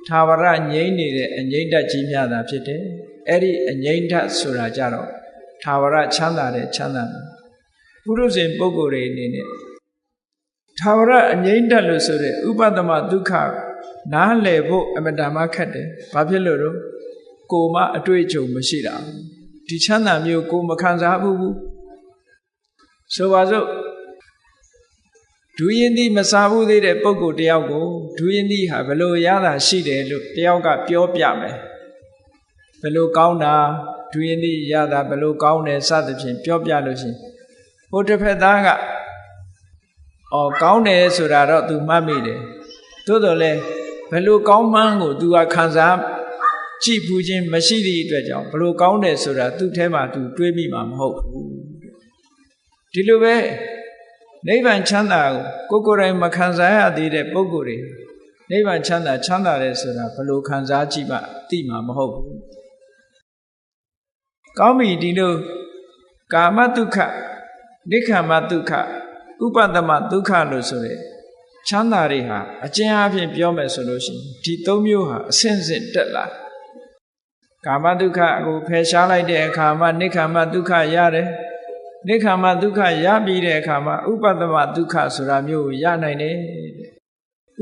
သာဝရငြိမ်းနေတဲ့အငြိမ့်တတ်ကြီးများတာဖြစ်တယ်အဲ့ဒီအငြိမ့်တတ်ဆိုတာကြတော့သာဝရချမ်းသာတဲ့ချမ်းသာပုရုဇဉ်ပုဂ္ဂိုလ်တွေအနေနဲ့သာဝရအငြိမ့်တတ်လို့ဆိုတဲ့ဥပဒမဒုက္ခနားလည်ဖို့အမတန်မှခက်တယ်ဘာဖြစ်လို့တော့ကိုမအတွေ့အကြုံမရှိတာဒီချမ်းသာမျိုးကိုမခံစားဘူးဆိုပါစို့ဒူရင်သည်မစားဘူးသေးတဲ့ပုဂ္ဂိုလ်တယောက်ကိုဒူရင်သည်ဟာဘယ်လိုရတာရှိတယ်လို့တယောက်ကပြောပြမယ်ဘယ်လိုကောင်းတာဒူရင်သည်ရတာဘယ်လိုကောင်းတယ်စသဖြင့်ပြောပြလို့ရှိရင်ဟိုတစ်ဖက်သားကကောင်းတယ်ဆိုတာတော့ तू မှတ်မိတယ်သို့တော်လည်းဘယ်လိုကောင်းမှန်းကို तू ကခံစားကြည့်ဖူးခြင်းမရှိသည့်အတွက်ကြောင့်ဘယ်လိုကောင်းတယ်ဆိုတာသူ့ထဲမှာ तू တွေးမိမှာမဟုတ်ဘူးဒီလိုပဲနိဗ္ဗာန်ချမ်းသာကိုကိုယ်တိုင်မခံစားရသေးတဲ့ပုဂ္ဂိုလ်တွေနိဗ္ဗာန်ချမ်းသာတယ်ဆိုတာဘယ်လိုခံစားကြည့်မှသိမှာမဟုတ်ဘူးကောင်းပြီဒီလိုကာမဒုက္ခနိက္ခမဒုက္ခဥပဒမဒုက္ခလို့ဆိုရဲချမ်းသာတွေဟာအကျဉ်းအားဖြင့်ပြောမယ်ဆိုလို့ရှိရင်ဒီသုံးမျိုးဟာအဆင့်ဆင့်တက်လာကာမဒုက္ခကိုဖယ်ရှားလိုက်တဲ့အခါမှာနိက္ခမဒုက္ခရတယ်နိက္ခမဒုက္ခရပြီးတဲ့အခါမှာဥပဒမဒုက္ခဆိုတာမျိုးကိုရနိုင်တယ်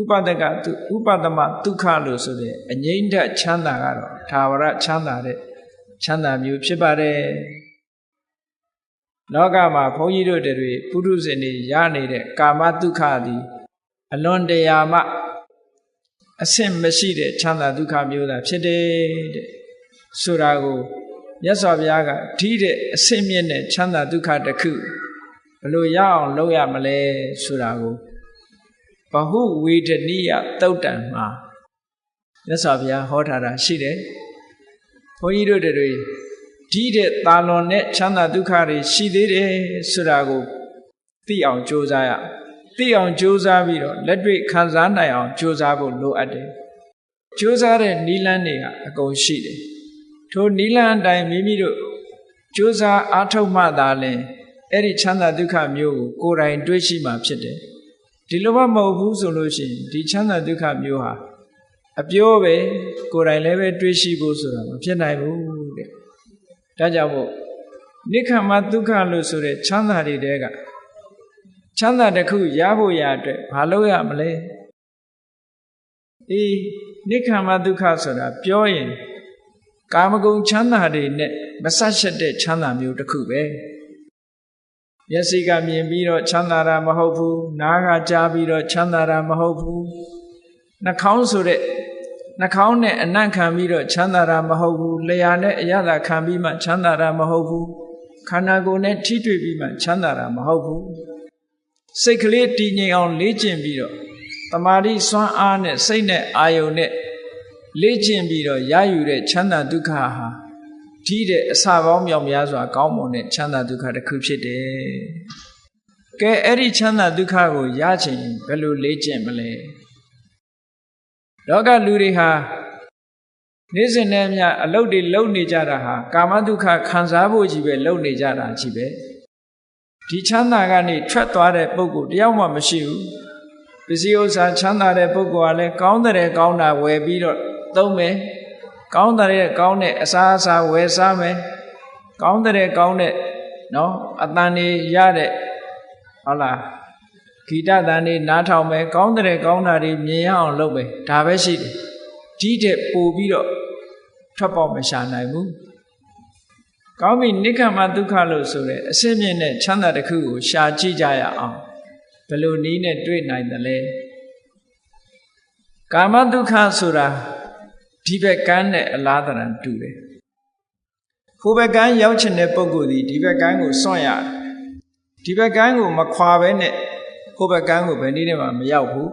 ဥပဒမဒုက္ခလို့ဆိုတဲ့အငြိမ့်တဲ့ချမ်းသာကတော့သာဝရချမ်းသာတဲ့ချမ်းသာမျိုးဖြစ်ပါတယ်လောကမှာဘုန်းကြီးတို့တွေပုရုဇဉ်တွေရနေတဲ့ကာမဒုက္ခသည်အလွန်တရာမှအဆင့်မရှိတဲ့ချမ်းသာဒုက္ခမျိုးသာဖြစ်တယ်တဲ့ဆိုတာကိုမြတ်စွာဘုရားကဒီတဲ့အဆင့်မြင့်တဲ့ချမ်းသာဒုက္ခတစ်ခုဘယ်လိုရအောင်လုပ်ရမလဲဆိုတာကိုဘဟုဝေဒနိယသုတ်တံမှာမြတ်စွာဘုရားဟောထားတာရှိတယ်ဘုန်းကြီးတို့တွေဒီတဲ့တာလွန်တဲ့ချမ်းသာဒုက္ခတွေရှိသေးတယ်ဆိုတာကိုသိအောင်ကြိုးစားရသိအောင်ကြိုးစားပြီးတော့လက်တွေ့ခံစားနိုင်အောင်ကြိုးစားဖို့လိုအပ်တယ်ကြိုးစားတဲ့နိလန်းတွေကအကုန်ရှိတယ်ထိုနိလန်းအတိုင်းမိမိတို့ကြိုးစားအားထုတ်မှသာလျှင်အဲ့ဒီချမ်းသာဒုက္ခမျိုးကိုကိုယ်တိုင်တွေ့ရှိမှဖြစ်တယ်ဒီလိုမှမဟုတ်ဘူးဆိုလို့ရှိရင်ဒီချမ်းသာဒုက္ခမျိုးဟာအပြောပဲကိုယ်တိုင်လည်းပဲတွေ့ရှိဖို့ဆိုတာမဖြစ်နိုင်ဘူးတဲ့ဒါကြောင့်မို့နိက္ခမဒုက္ခလို့ဆိုတဲ့ချမ်းသာတွေတဲကချမ်းသာတစ်ခုရဖို့ရအတွက်ဘာလုပ်ရမလဲနိက္ခမဒုက္ခဆိုတာပြောရင် ကာမဂုဏ်ချမ်းသာတွေနဲ့မဆက်ရှက်တဲ့ချမ်းသာမျိုးတစ်ခုပဲမျက်စိကမြင်ပြီးတော့ချမ်းသာတာမဟုတ်ဘူးနားကကြားပြီးတော့ချမ်းသာတာမဟုတ်ဘူးနှာခေါင်းဆိုတဲ့နှာခေါင်းနဲ့အနံ့ခံပြီးတော့ချမ်းသာတာမဟုတ်ဘူးလျှာနဲ့အရသာခံပြီးမှချမ်းသာတာမဟုတ်ဘူးခန္ဓာကိုယ်နဲ့ထိတွေ့ပြီးမှချမ်းသာတာမဟုတ်ဘူးစိတ်ကလေးတည်ငြိမ်အောင်လေ့ကျင့်ပြီးတော့တမာတိစွမ်းအားနဲ့စိတ်နဲ့အာယုန်နဲ့လေ့ကျင့်ပြီးတော့ရယူတဲ့ချမ်းသာဒုက္ခဟာဒီတဲ့အစပေါင်းမြောက်များစွာကောင်းမွန်တဲ့ချမ်းသာဒုက္ခတစ်ခုဖြစ်တယ်။ကဲအဲ့ဒီချမ်းသာဒုက္ခကိုရချင်ဘယ်လိုလေ့ကျင့်မလဲ။လောကလူတွေဟာနေ့စဉ်နဲ့အမျှအလုပ်တွေလုပ်နေကြတာဟာကာမဒုက္ခခံစားဖို့ကြီးပဲလုပ်နေကြတာကြီးပဲ။ဒီချမ်းသာကနေထွက်သွားတဲ့ပုဂ္ဂိုလ်တယောက်မှမရှိဘူး။ပစ္စည်းဥစ္စာချမ်းသာတဲ့ပုဂ္ဂိုလ်ကလည်းကောင်းတဲ့ကောင်းတာဝယ်ပြီးတော့သုံးမယ်ကောင်းတဲ့ကောင်းတဲ့အစားအစာဝယ်စားမယ်ကောင်းတဲ့ကောင်းတဲ့နော်အတန်တွေရတဲ့ဟုတ်လားဂီတတန်တွေနားထောင်မယ်ကောင်းတဲ့ကောင်းတာတွေမြင်ရအောင်လုပ်မယ်ဒါပဲရှိတယ်ဒီတဲ့ပို့ပြီးတော့ထွက်ပေါက်မရှာနိုင်ဘူးကောင်းပြီနိက္ခမဒုက္ခလို့ဆိုတဲ့အစစ်မြင့်တဲ့ချမ်းသာတစ်ခုကိုရှာကြည့်ကြရအောင်ဘယ်လိုနည်းနဲ့တွေ့နိုင်သလဲကာမဒုက္ခဆိုတာဒီဘက်ကန်းနဲ့အလားတရံတူတယ်ဟိုဘက်ကန်းရောက်ချင်တဲ့ပုဂ္ဂိုလ်ဒီဘက်ကန်းကိုစွန့်ရတယ်ဒီဘက်ကန်းကိုမခွာဘဲနဲ့ဟိုဘက်ကန်းကိုဘယ်နည်းနဲ့မှမရောက်ဘူး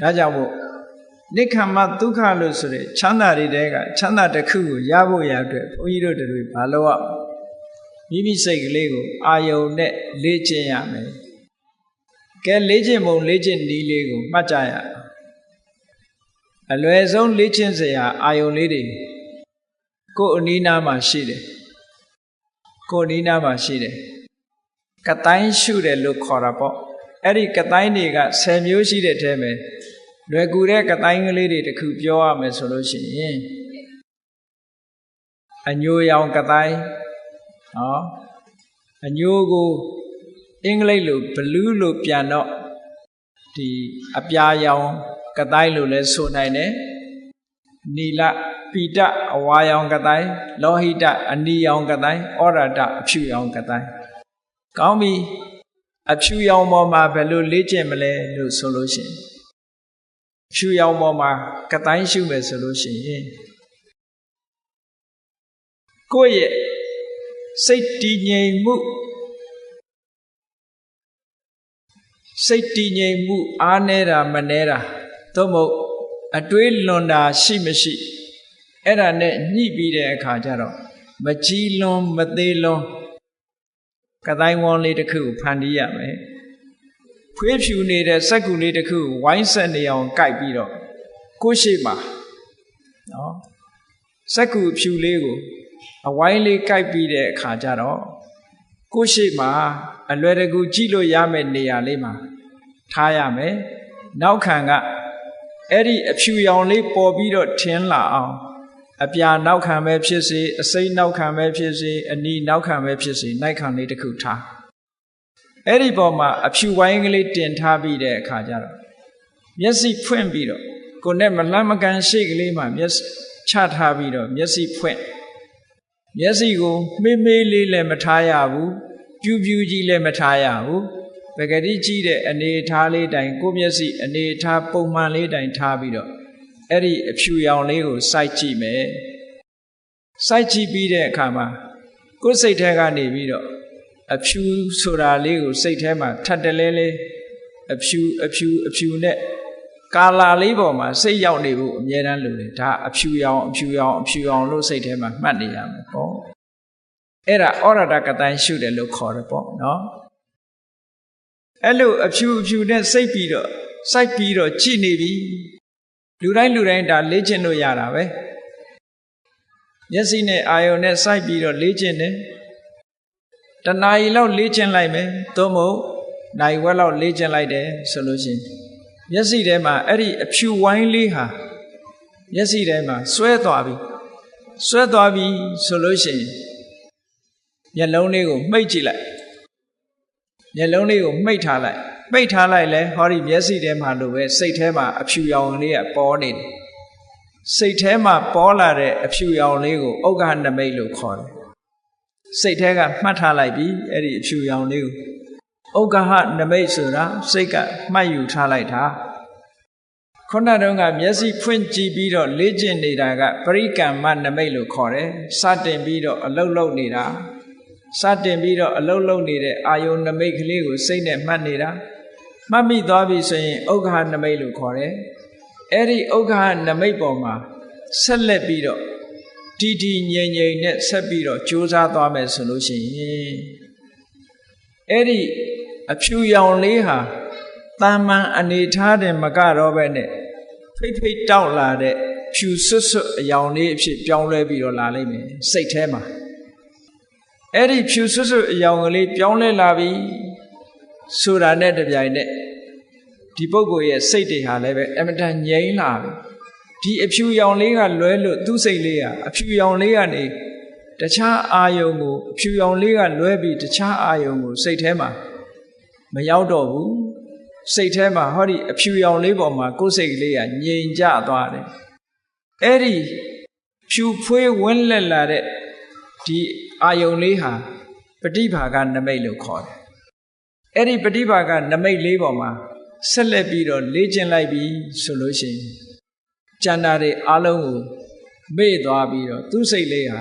ဒါကြောင့်မို့နိက္ခမဒုက္ခလို့ဆိုတဲ့ချမ်းသာတွေတဲကချမ်းသာတစ်ခုကိုရဖို့ရအတွက်ဘုန်းကြီးတို့တွေဘာလို့ရမိမိစိတ်ကလေးကိုအာယုံနဲ့လေ့ကျင့်ရမယ်ကဲလေ့ကျင့်ပုံလေ့ကျင့်နည်းလေးကိုမှတ်ကြရအလွယ်ဆုံးလေ့ကျင့်စရာအာယုံလေးတွေကိုယ်အနီးနားမှာရှိတယ်ကိုယ်အနီးနားမှာရှိတယ်ကတိုင်းရှုတယ်လို့ခေါ်တာပေါ့အဲ့ဒီကတိုင်းတွေက10မျိုးရှိတဲ့ထဲမှာလွယ်ကူတဲ့ကတိုင်းကလေးတွေတခုပြောရမယ်ဆိုလို့ရှိရင်အညိုရောင်ကတိုင်းနော်အညိုကိုအင်္ဂလိပ်လို blue လို့ပြန်တော့ဒီအပြာရောင်ကတိုင်းလို့လဲဆိုနိုင်တယ်နီလပိတအဝါရောင်ကတိုင်းလောဟိတအနီရောင်ကတိုင်းဩရတအဖြူရောင်ကတိုင်းကောင်းပြီအဖြူရောင်ပေါ်မှာဘယ်လိုလေ့ကျင့်မလဲလို့ဆိုလို့ရှိရင်ဖြူရောင်ပေါ်မှာကတိုင်းရှုမယ်ဆိုလို့ရှိရင်ကိုယ့်ရဲ့စိတ်တည်ငြိမ်မှုအားနေတာမနေတာသို့မဟုတ်အတွေးလွန်တာရှိမရှိအဲ့ဒါနဲ့ညှိပြီးတဲ့အခါကျတော့မကြီးလွန်မသေးလွန်ကတိုင်းဝန်းလေးတစ်ခုကိုဖန်တီးရမယ်ဖွေးဖြူနေတဲ့စက္ကူလေးတစ်ခုကိုဝိုင်းဆက်နေအောင်ကိုက်ပြီးတော့ကိုရှိမှာနော်စက္ကူဖြူလေးကိုအဝိုင်းလေးကိုက်ပြီးတဲ့အခါကျတော့ကိုရှိမှာအလွယ်တကူကြည့်လို့ရမယ့်နေရာလေးမှာထားရမယ်နောက်ခံကအဲ့ဒီအဖြူရောင်လေးပေါ်ပြီးတော့ထင်းလာအောင်အပြာနောက်ခံပဲဖြစ်စေအစိမ့်နောက်ခံပဲဖြစ်စေအနီနောက်ခံပဲဖြစ်စေနိုင်ခံလေးတစ်ခုထားအဲ့ဒီပေါ်မှာအဖြူဝိုင်းကလေးတင်ထားပြီးတဲ့အခါကျတော့မျက်စိဖွင့်ပြီးတော့ကိုယ်နဲ့မလှမ်းမကမ်းရှိကလေးမှာမျက်ချထားပြီးတော့မျက်စိဖွင့်မျက်စိကိုမေးမေးလေးလည်းမထားရဘူးပြူးပြူးကြီးလည်းမထားရဘူးပဂတိကြည့်တဲ့အနေထားလေးတိုင်ကိုမျက်စိအနေထားပုံမှန်လေးတိုင်ထားပြီးတော့အဲ့ဒီအဖြူရောင်လေးကိုစိုက်ကြည့်မယ်စိုက်ကြည့်ပြီးတဲ့အခါမှာကိုယ်စိတ်ထဲကနေပြီးတော့အဖြူဆိုတာလေးကိုစိတ်ထဲမှာထပ်တလဲလဲအဖြူနဲ့ကာလာလေးပေါ်မှာစိတ်ရောက်နေဖို့အမြဲတမ်းလိုတယ်ဒါအဖြူရောင်လို့စိတ်ထဲမှာမှတ်နေရမယ်ပေါ့အဲ့ဒါဩရတကတိုင်းရှုတယ်လို့ခေါ်တယ်ပေါ့နော်အဲ့လိုအဖြူနဲ့စိတ်ပြီးတော့စိုက်ပြီးတော့ကြည်နေပြီလူတိုင်းဒါလေ့ကျင့်လို့ရတာပဲမျက်စိနဲ့အာယုံနဲ့စိုက်ပြီးတော့လေ့ကျင့်တယ်တနာရီလောက်လေ့ကျင့်လိုက်မယ်သို့မဟုတ်နိုင်ဝက်လောက်လေ့ကျင့်လိုက်တယ်ဆိုလို့ရှိရင်မျက်စိထဲမှာအဲ့ဒီအဖြူဝိုင်းလေးဟာမျက်စိထဲမှာဆွဲသွားပြီဆိုလို့ရှိရင်မျက်လုံးလေးကိုမှိတ်ကြည့်လိုက်မျက်လုံးလေးကိုမှိတ်ထားလိုက်လဲဟောဒီမျက်စိထဲမှာလိုပဲစိတ်ထဲမှာအဖြူရောင်လေးကပေါ်နေတယ် စိတ်ထဲမှာပေါ်လာတဲ့အဖြူရောင်လေးကိုဥက္ကဋ္ဌနမိတ်လို့ခေါ်တယ်စိတ်ထဲကမှတ်ထားလိုက်ပြီအဲ့ဒီအဖြူရောင်လေးကိုဥက္ကဋ္ဌနမိတ်ဆိုတာစိတ်ကမှတ်ယူထားလိုက်တာခုနတုန်းကမျက်စိဖွင့်ကြည့်ပြီးတော့လေ့ကျင့်နေတာကပရိကမ္မနမိတ်လို့ခေါ်တယ်စတင်ပြီးတော့အလုတ်လုတ်နေတာစတင်ပြီးတော့အလုတ်လုတ်နေတဲ့အာယုန်နမိတ်ကလေးကိုစိတ်နဲ့မှတ်နေတာမှတ်မိသွားပြီဆိုရင်ဥက္ကဋ္ဌနမိတ်လို့ခေါ်တယ်အဲ့ဒီဥက္ကဋ္ဌနမိတ်ပေါ်မှာဆက်လက်ပြီးတော့တည်တည်ငြိမ်ငြိမ်နဲ့ဆက်ပြီးတော့ကြိုးစားသွားမယ်ဆိုလို့ရှိရင်အဲ့ဒီအဖြူရောင်လေးဟာတာမန်အနေထားတယ်မကတော့ပဲနဲ့ဖိတ်ဖိတ်တောက်လာတဲ့ဖြူဆွတ်ဆွတ်အရောင်လေးအဖြစ်ပြောင်းလဲပြီးတော့လာလိမ့်မယ်စိတ်ထဲမှာအဲ့ဒီဖြူဆွတ်ဆွတ်အရောင်ကလေးပြောင်းလဲလာပြီဆိုတာနဲ့တပြိုင်နက်ဒီပုဂ္ဂိုလ်ရဲ့စိတ်တွေဟာလည်းပဲအမတန်ငြိမ်းလာပြီဒီအဖြူရောင်လေးကလွဲလို့သူ့စိတ်လေးဟာအဖြူရောင်လေးကနေတခြားအာယုံကိုအဖြူရောင်လေးကလွဲပြီးတခြားအာယုံကိုစိတ်ထဲမှာမရောက်တော့ဘူးစိတ်ထဲမှာဟောဒီအဖြူရောင်လေးပေါ်မှာကိုယ်စိတ်လေးကငြိမ်ကြသွားတယ်အဲ့ဒီဖြူဖွေးဝန်းလက်လာတဲ့ဒီအာယုံလေးဟာပฏิဘာကနမိတ်လို့ခေါ်တယ်အဲ့ဒီပฏิဘာကနမိတ်လေးပေါ်မှာဆက်လက်ပြီးတော့လေ့ကျင့်လိုက်ပြီဆိုလို့ရှိရင်ကျန်တာတွေအလုံးကိုမေ့သွားပြီးတော့သူ့စိတ်လေးဟာ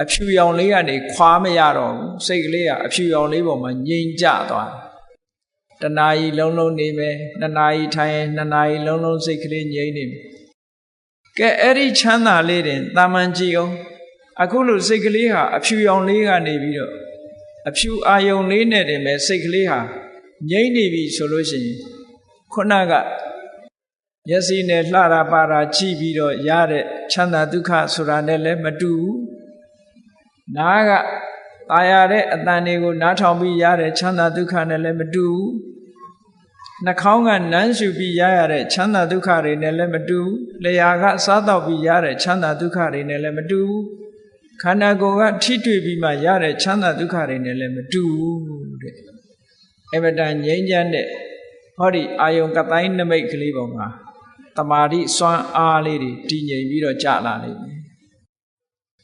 အဖြူရောင်လေးကနေခွာမရတော့ဘူးစိတ်ကလေးကအဖြူရောင်လေးပေါ်မှာငြိမ်ကြသွားတယ်တဏှာကြီးလုံးလုံးနေမယ်နှစ်နာရီထိုင်ရင်နှစ်နာရီလုံးလုံးစိတ်ကလေးငြိမ်နေမယ်ကဲအဲ့ဒီချမ်းသာလေးတင်တာမန်ကြည့်အောင်အခုလိုစိတ်ကလေးဟာအဖြူရောင်လေးကနေပြီးတော့အဖြူအာယုံလေးနဲ့တင်မဲ့စိတ်ကလေးဟာငြိမ်နေပြီဆိုလို့ရှိရင်ခုနကမျက်စိနဲ့လှတာပါတာကြည့်ပြီးတော့ရတဲ့ချမ်းသာဒုက္ခဆိုတာနဲ့လည်းမတူဘူးနားကตายရတဲ့အတန်တွေကိုနားထောင်ပြီးရတဲ့ချမ်းသာဒုက္ခနဲ့လည်းမတူဘူးနှာခေါင်းကနမ်းရှူပြီးရတဲ့ချမ်းသာဒုက္ခတွေနဲ့လည်းမတူဘူးလျှာကစားတော့ပြီးရတဲ့ချမ်းသာဒုက္ခတွေနဲ့လည်းမတူဘူးခန္ဓာကိုယ်ကထိတွေ့ပြီးမှရတဲ့ချမ်းသာဒုက္ခတွေနဲ့လည်းမတူဘူးတဲ့အမတန်ငြိမ်းချမ်းတဲ့ဟောဒီအာယုံကတိုင်းနမိတ်ကလေးပေါ်မှာတမာတိစွမ်းအားလေးတွေတည်ငြိမ်ပြီးတော့ကြာလာလိမ့်မယ်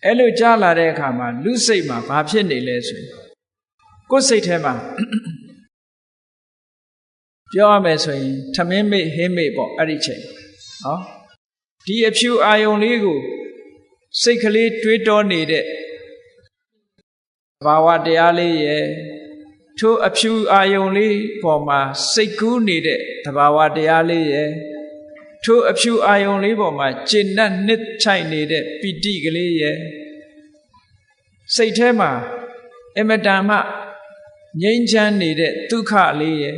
အဲ့လိုကြာလာတဲ့အခါမှာလူစိတ်မှာဘာဖြစ်နေလဲဆိုရင်ကိုယ်စိတ်ထဲမှာပြောရမယ်ဆိုရင်ထမင်းမေ့ဟင်းမေ့ပေါ့အဲ့ဒီချိန်ဟောဒီအဖြူအာယုံလေးကိုစိတ်ကလေးတွေးတောနေတဲ့ဘာဝတရားလေးရဲ့ထိုအဖြူအာယုံလေးပေါ်မှာစိတ်ကူးနေတဲ့သဘာဝတရားလေးရဲ့ထိုအဖြူအာယုံလေးပေါ်မှာကျင့်တ်နှစ်ချိုက်နေတဲ့ပီတိကလေးရဲ့စိတ်ထဲမှာအမတန်မှငြိမ်းချမ်းနေတဲ့ဒုက္ခလေးရဲ့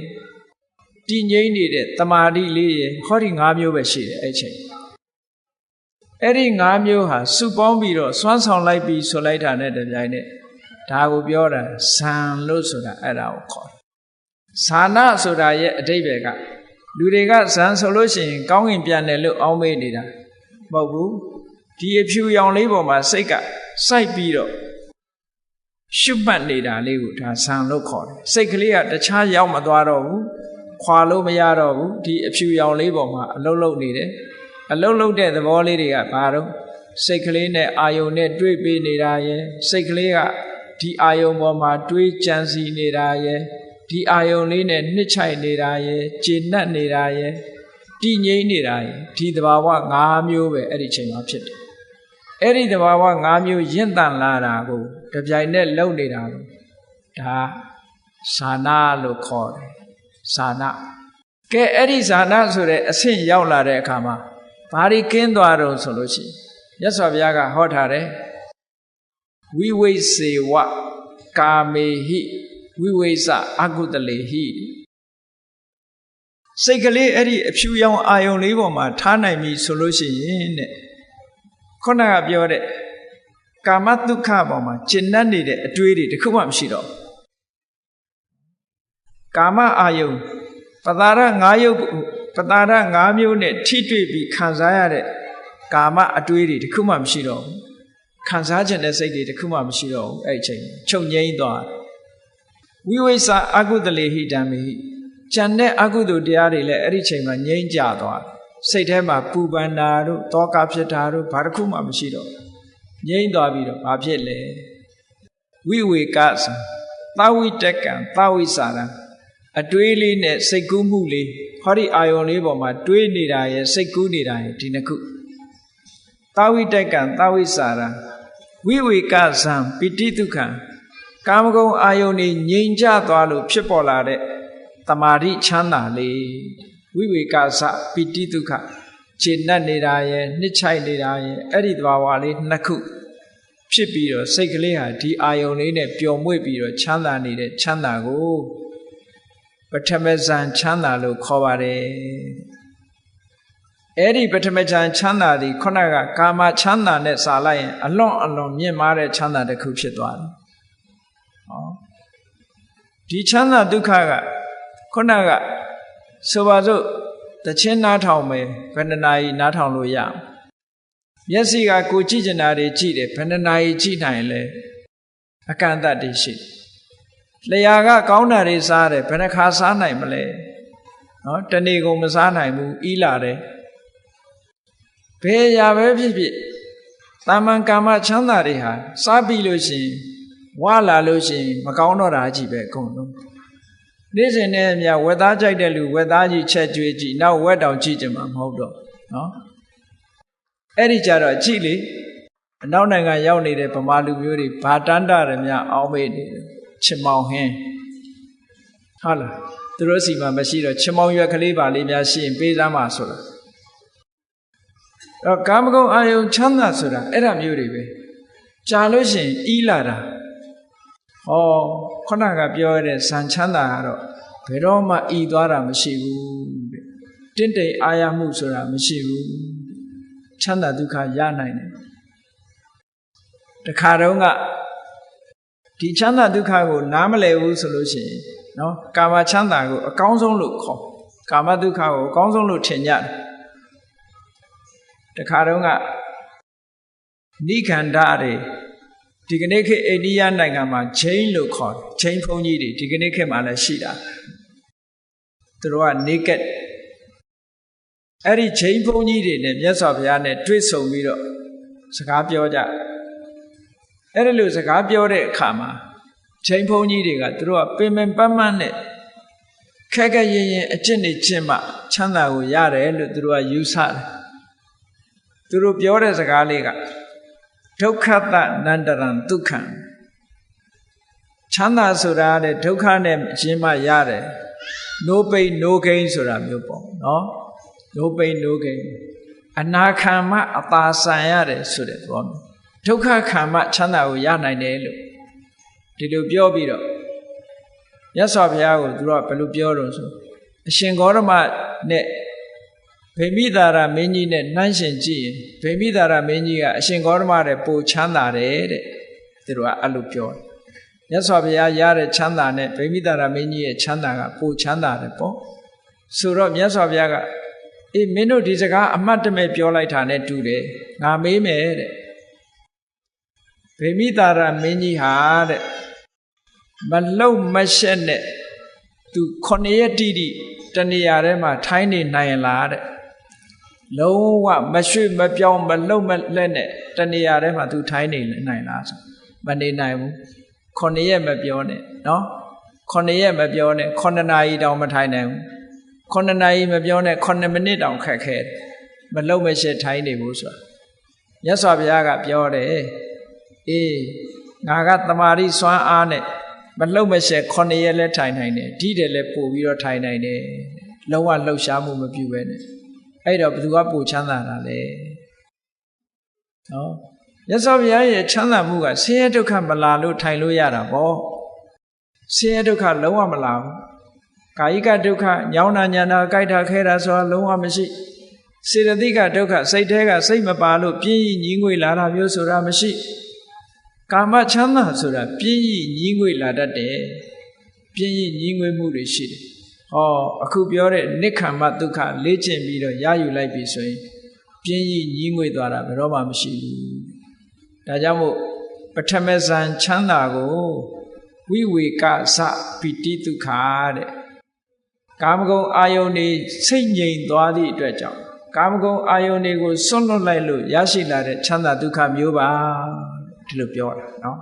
တည်ငြိမ်နေတဲ့တမာတိလေးရဲ့ဟောဒီ၅မျိုးပဲရှိတယ်အဲ့ချိန်အဲ့ဒီ၅မျိုးဟာစုပေါင်းပြီးတော့စွမ်းဆောင်လိုက်ပြီးဆိုလိုက်တာနဲ့တပြိုင်နက်ဒါကိုပြောတာဇံလို့ဆိုတာအဲ့ဒါကိုခေါ်တယ်ဇာနာဆိုတာရဲ့အဓိပ္ပာယ်ကလူတွေကဇံဆိုလို့ရှိရင်ကောင်းကင်ပြန်တယ်လို့အောင်းမေးနေတာမဟုတ်ဘူးဒီအဖြူရောင်လေးပေါ်မှာစိတ်ကစိုက်ပြီးတော့ရှုမှတ်နေတာလေးကိုဒါဇံလို့ခေါ်တယ်စိတ်ကလေးကတခြားရောက်မသွားတော့ဘူးခွာလို့မရတော့ဘူးဒီအဖြူရောင်လေးပေါ်မှာအလုံးလုံးနေတယ်အလုံးလုံးတဲ့သဘောလေးတွေကဘာတော့စိတ်ကလေးနဲ့အာယုံနဲ့တွေးပေးနေတာရဲ့စိတ်ကလေးကဒီအာယုံပေါ်မှာတွေးကြံစီနေတာရဲ့ဒီအာယုံလေးနဲ့နှစ်ချိုက်နေတာရဲ့ကျေနပ်နေတာရဲ့တည်ငြိမ်နေတာရဲ့ဒီသဘာဝ၅မျိုးပဲအဲ့ဒီချိန်မှာဖြစ်တယ်အဲ့ဒီသဘာဝ၅မျိုးရင့်တန်လာတာကိုတပြိုင်နက်လုံနေတာကိုဒါဇာနာလို့ခေါ်တယ်ဇာနာကဲအဲ့ဒီဇာနာဆိုတဲ့အဆင့်ရောက်လာတဲ့အခါမှာဘာတွေကင်းသွားတော့ဆိုလို့ရှိရင်မြတ်စွာဘုရားကဟောထားတယ်ဝိဝိစေဝကာမေဟိဝိဝိစအကုတလေဟိစိတ်ကလေးအဲ့ဒီအဖြူရောင်အာယုံလေးပေါ်မှာထားနိုင်ပြီဆိုလို့ရှိရင်တဲ့ခုနကပြောတဲ့ကာမတုခပေါ်မှာကျဉ်တ်နေတဲ့အတွေးတွေတခုမှမရှိတော့ကာမအာယုံပတာရ၅ယုတ်ပတာရ၅မျိုးနဲ့ထိတွေ့ပြီးခံစားရတဲ့ကာမအတွေးတွေတခုမှမရှိတော့ဘူးခံစားခြင်းတဲ့စိတ်တွေတခုမှမရှိတော့ဘူးအဲ့ဒီချိန်ချုပ်ငြိမ်းသွားဝိဝိသအကုသလေဟိဓမ္မေဟိကျန်တဲ့အကုသိုလ်တရားတွေလည်းအဲ့ဒီချိန်မှာငြိမ်းကြသွား စိတ်ထဲမှာပူပန်တာတို့တောကဖြစ်တာတို့ဘာတစ်ခုမှမရှိတော့ငြိမ့်သွားပြီးတော့ဘာဖြစ်လဲဝိဝေကသဝိတကံသဝိစာရံအတွေးလေးနဲ့စိတ်ကူးမှုလေးဟောဒီအာယုံလေးပေါ်မှာတွေးနေတာရဲ့စိတ်ကူးနေတာရဲ့ဒီနှစ်ခုသဝိတကံသဝိစာရံဝိဝေကဇံပိတိဒုက္ခံကာမဂုဏ်အာယုန်နေငြိမ်ချသွားလို့ဖြစ်ပေါ်လာတဲ့တမာတိချမ်းသာလေးဝိဝေကဇပိတိဒုက္ခခြေနှက်နေတာရဲ့နှစ်ချိုက်နေတာရဲ့အဲ့ဒီသဘာဝလေးနှစ်ခုဖြစ်ပြီးတော့စိတ်ကလေးဟာဒီအာယုန်လေးနဲ့ပျော်မွေ့ပြီးတော့ချမ်းသာနေတဲ့ချမ်းသာကိုပထမဇန်ချမ်းသာလို့ခေါ်ပါတယ်အဲ့ဒီပထမဇန်ချမ်းသာဒီခုနကကာမချမ်းသာနဲ့စာလိုက်ရင်အလွန်မြင့်မားတဲ့ချမ်းသာတစ်ခုဖြစ်သွားတယ်ဒီချမ်းသာဒုက္ခကခုနကဆိုပါစို့တခြင်းနားထောင်မယ်ဘယ်နှနာရီနားထောင်လို့ရမျက်စိကကိုကြည့်ကျင်တာတွေကြည့်တယ်ဘယ်နှနာရီကြည့်နိုင်လဲအကန့်အသတ်တွေရှိလျှာကကောင်းတာတွေစားတယ်ဘယ်နှခါစားနိုင်မလဲနော်တနေ့ကုန်မစားနိုင်ဘူးဤလာတယ်ဘယ်ရာပဲဖြစ်ဖြစ်တာမန်ကာမချမ်းသာတွေဟာစားပြီးလို့ရှိရင်ဝါလာလို့ရှိရင်မကောင်းတော့တာကြီးပဲအကုန်လုံးနေ့စဉ်နဲ့အမျှဝက်သားကြိုက်တဲ့လူဝက်သားကြီးချက်ကျွေးကြည့်နောက်ဝက်တောင်ကြည့်ကြမှာမဟုတ်တော့နော်အဲ့ဒီကြတော့ကြည့်လေအနောက်နိုင်ငံရောက်နေတဲ့ဗမာလူမျိုးတွေဘာတန်းတာရမြအောင်မေးနေတယ်ချင်မောင်ဟင်းဟုတ်လားသူတို့စီမှာမရှိတော့ချင်မောင်ရွက်ကလေးပါလေးများရှိရင်ပေးသားမှာဆိုတာတော့ကာမဂုဏ်အာယုံချမ်းသာဆိုတာအဲ့ဒါမျိုးတွေပဲကြာလို့ရှိရင်ဤလာတာဟောခုနကပြောရတဲ့ဇန်ချမ်းသာကတော့ဘယ်တော့မှဤသွားတာမရှိဘူးတဲ့တင့်တိမ်အာရမှုဆိုတာမရှိဘူးချမ်းသာဒုက္ခရနိုင်တယ်တခါတော့ကဒီချမ်းသာဒုက္ခကိုနားမလည်ဘူးဆိုလို့ရှိရင်နော်ကာမချမ်းသာကိုအကောင်းဆုံးလို့ခေါ်ကာမဒုက္ခကိုအကောင်းဆုံးလို့ထင်ကြတယ်တခါတော့ကနိခန္ဓာတွေဒီကနေ့ခေတ်အိန္ဒိယနိုင်ငံမှာချိန်လို့ခေါ်တယ်ချိန်ဘုန်းကြီးတွေဒီကနေ့ခေတ်မှာလည်းရှိတာသူတို့က naked အဲ့ဒီချိန်ဘုန်းကြီးတွေနဲ့မြတ်စွာဘုရားနဲ့တွေ့ဆုံပြီးတော့စကားပြောကြအဲ့ဒီလိုစကားပြောတဲ့အခါမှာချိန်ဘုန်းကြီးတွေကသူတို့ကပင်ပင်ပန်းပန်းနဲ့ခက်ခက်ရင်ရင်အကျင့်နေကျင့်မှချမ်းသာကိုရတယ်လို့သူတို့ကယူဆတယ်သူတို့ပြောတဲ့စကားလေးကဒုက္ခတနန္တရံဒုက္ခံချမ်းသာဆိုတာတဲ့ဒုက္ခနဲ့ရှင်းမှရတယ် no pain no gain ဆိုတာမျိုးပေါ့နော် no pain no gain အနာခံမှအသာဆန်ရတယ်ဆိုတဲ့သဘောမျိုးဒုက္ခခံမှချမ်းသာကိုရနိုင်တယ်လို့ဒီလိုပြောပြီးတော့မြတ်စွာဘုရားကိုသူတို့ကဘယ်လိုပြောတော့ဆိုအရှင်ဂေါရမနဲ့ဗိမိသာရမင်းကြီးနဲ့နှိုင်းရှင်ကြည့်ရင်ဗိမိသာရမင်းကြီးကအရှင်ဂေါရမတဲ့ပိုချမ်းသာတယ်တဲ့သူတို့ကအဲ့လိုပြောတယ်မြတ်စွာဘုရားရတဲ့ချမ်းသာနဲ့ဗိမိသာရမင်းကြီးရဲ့ချမ်းသာကပိုချမ်းသာတယ်ပေါ့ဆိုတော့မြတ်စွာဘုရားကအေးမင်းတို့ဒီစကားအမှတ်တမဲ့ပြောလိုက်တာနဲ့တူတယ်ငါမေးမယ်တဲ့ဗိမိသာရမင်းကြီးဟာတဲ့မလုံမရှက်နဲ့သူ9ရက်တိတိတနေရာထဲမှာထိုင်းနေနိုင်လားတဲ့လုံးဝမရွှေ့မပြောင်းမလုံမလက်နဲ့တနေရာထဲမှာသူထိုင်းနေနိုင်လားဆိုမနေနိုင်ဘူး9ရက်မပြောနဲ့နော်9ရက်မပြောနဲ့9နာရီတောင်မထိုင်နိုင်ဘူး9နာရီမပြောနဲ့9မိနစ်တောင်ခက်ခဲတယ်မလုံမရှက်ထိုင်းနေဘူးဆိုတာမြတ်စွာဘုရားကပြောတယ်အေးငါကတမာရီစွမ်းအားနဲ့မလှုပ်မရှက်9ရက်လဲထိုင်နိုင်တယ်ဒီတယ်လဲပို့ပြီးတော့ထိုင်နိုင်တယ်လုံးဝလှုပ်ရှားမှုမပြုဘဲနဲ့အဲ့တော့ဘယ်သူကပို့ချမ်းသာတာလဲနော်မြတ်စွာဘုရားရဲ့ချမ်းသာမှုကဆင်းရဲဒုက္ခမလာလို့ထိုင်လို့ရတာပေါ့ဆင်းရဲဒုက္ခလုံးဝမလာဘူးကာယိကဒုက္ခညောင်းတာညာတာကြိုက်တာခဲတာဆိုတာလုံးဝမရှိစေတသိကဒုက္ခစိတ်ထဲကစိတ်မပါလို့ပြင်းရည်ညီးငွေလာတာမျိုးဆိုတာမရှိကာမချမ်းသာဆိုတာပြင်းရည်ညီးငွေလာတတ်တယ်ပြင်းရည်ညီးငွေမှုတွေရှိတယ်ဟောအခုပြောတဲ့နိက္ခမဒုက္ခလေ့ကျင့်ပြီးတော့ရယူလိုက်ပြီဆိုရင်ပြင်းရည်ညီးငွေသွားတာဘယ်တော့မှမရှိဘူးဒါကြောင့်မို့ပထမဇန်ချမ်းသာကိုဝိဝေကဇပိတိဒုက္ခတဲ့ကာမဂုဏ်အာယုန်တွေစိတ်ငြိမ်သွားသည့်အတွက်ကြောင့် ကာမဂုဏ်အာယုန်တွေကိုစွန့်လွတ်လိုက်လို့ရရှိလာတဲ့ချမ်းသာဒုက္ခမျိုးပါဒီလိုပြောတာနော်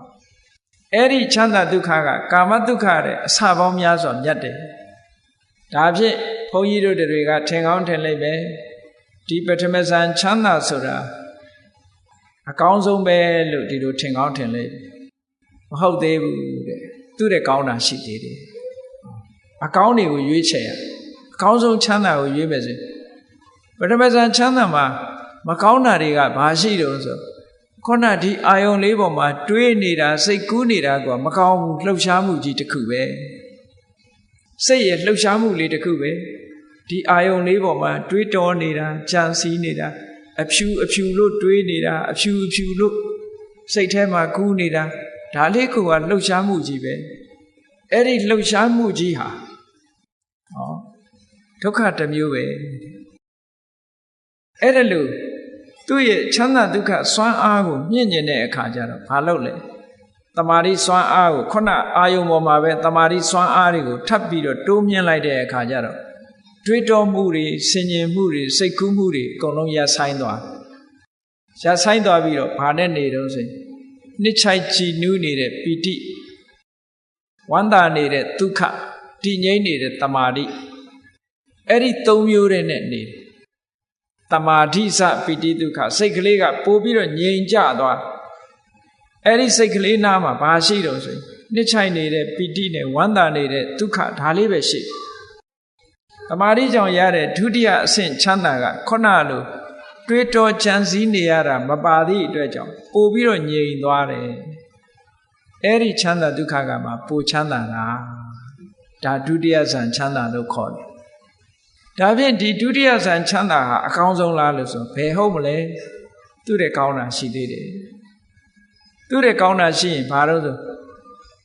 အဲ့ဒီချမ်းသာဒုက္ခကကာမဒုက္ခတဲ့အစပေါင်းများစွာမြတ်တယ်ဒါဖြင့်ဘုန်းကြီးတို့တွေကထင်ကောင်းထင်လိုက်ပဲဒီပထမဇန်ချမ်းသာဆိုတာအကောင်းဆုံးပဲလို့ဒီလိုထင်ကောင်းထင်လိုက်မဟုတ်သေးဘူးတဲ့သူ့တဲ့ကောင်းတာရှိသေးတယ်အကောင်းတွေကိုရွေးချယ်ရအကောင်းဆုံးချမ်းသာကိုရွေးမယ်ဆိုပထမဇန်ချမ်းသာမှာမကောင်းတာတွေကဘာရှိတုံးဆိုခုနဒီအာယုံလေးပေါ်မှာတွေးနေတာစိတ်ကူးနေတာကမကောင်းဘူးလှုပ်ရှားမှုကြီးတစ်ခုပဲစိတ်ရဲ့လှုပ်ရှားမှုလေးတစ်ခုပဲဒီအာယုံလေးပေါ်မှာတွေးတောနေတာကြံစည်နေတာအဖြူလို့တွေးနေတာအဖြူလို့စိတ်ထဲမှာကူးနေတာဒါလေးကလှုပ်ရှားမှုကြီးပဲအဲ့ဒီလှုပ်ရှားမှုကြီးဟာဒုက္ခတစ်မျိုးပဲအဲ့ဒါလို့သူ့ရဲ့ချမ်းသာဒုက္ခစွမ်းအားကိုမြင့်ကျင်တဲ့အခါကျတော့ဘာလုပ်လဲတမာတိစွမ်းအားကိုခုနအာယုံပေါ်မှာပဲတမာတိစွမ်းအားတွေကိုထပ်ပြီးတော့တိုးမြင့်လိုက်တဲ့အခါကျတော့တွေးတောမှုတွေဆင်ញင်မှုတွေစိတ်ကူးမှုတွေအကုန်လုံးရပ်ဆိုင်သွားပြီးတော့ဘာနဲ့နေတော့ဆိုရင်နှစ်ချိုက်ကြည်နူးနေတဲ့ပီတိဝမ်းသာနေတဲ့ဒုက္ခတည်ငြိမ်နေတဲ့တမာတိအဲ့ဒီသုံးမျိုးနဲ့နေတယ်တမာတိစပီတိဒုက္ခစိတ်ကလေးကပို့ပြီးတော့ငြိမ်ကြသွားအဲ့ဒီစိတ်ကလေးနားမှာဘာရှိတော့ဆိုရင်နှစ်ချိုက်နေတဲ့ပီတိနဲ့ဝမ်းသာနေတဲ့ဒုက္ခဒါလေးပဲရှိတမာတိကြောင့်ရတဲ့ဒုတိယအဆင့်ချမ်းသာကခုနလိုတွေးတောကြံစည်နေရတာမပါသည့်အတွက်ကြောင့်ပို့ပြီးတော့ငြိမ်သွားတယ်အဲ့ဒီချမ်းသာဒုက္ခကမှပိုချမ်းသာတာဒါဒုတိယဇန်ချမ်းသာလို့ခေါ်တယ်ဒါဖြင့်ဒီဒုတိယဇန်ချမ်းသာဟာအကောင်းဆုံးလားလို့ဆိုဘယ်ဟုတ်မလဲသူ့တဲ့ကောင်းတာရှိသေးတယ်သူ့တဲ့ကောင်းတာရှိရင်ဘာလို့ဆို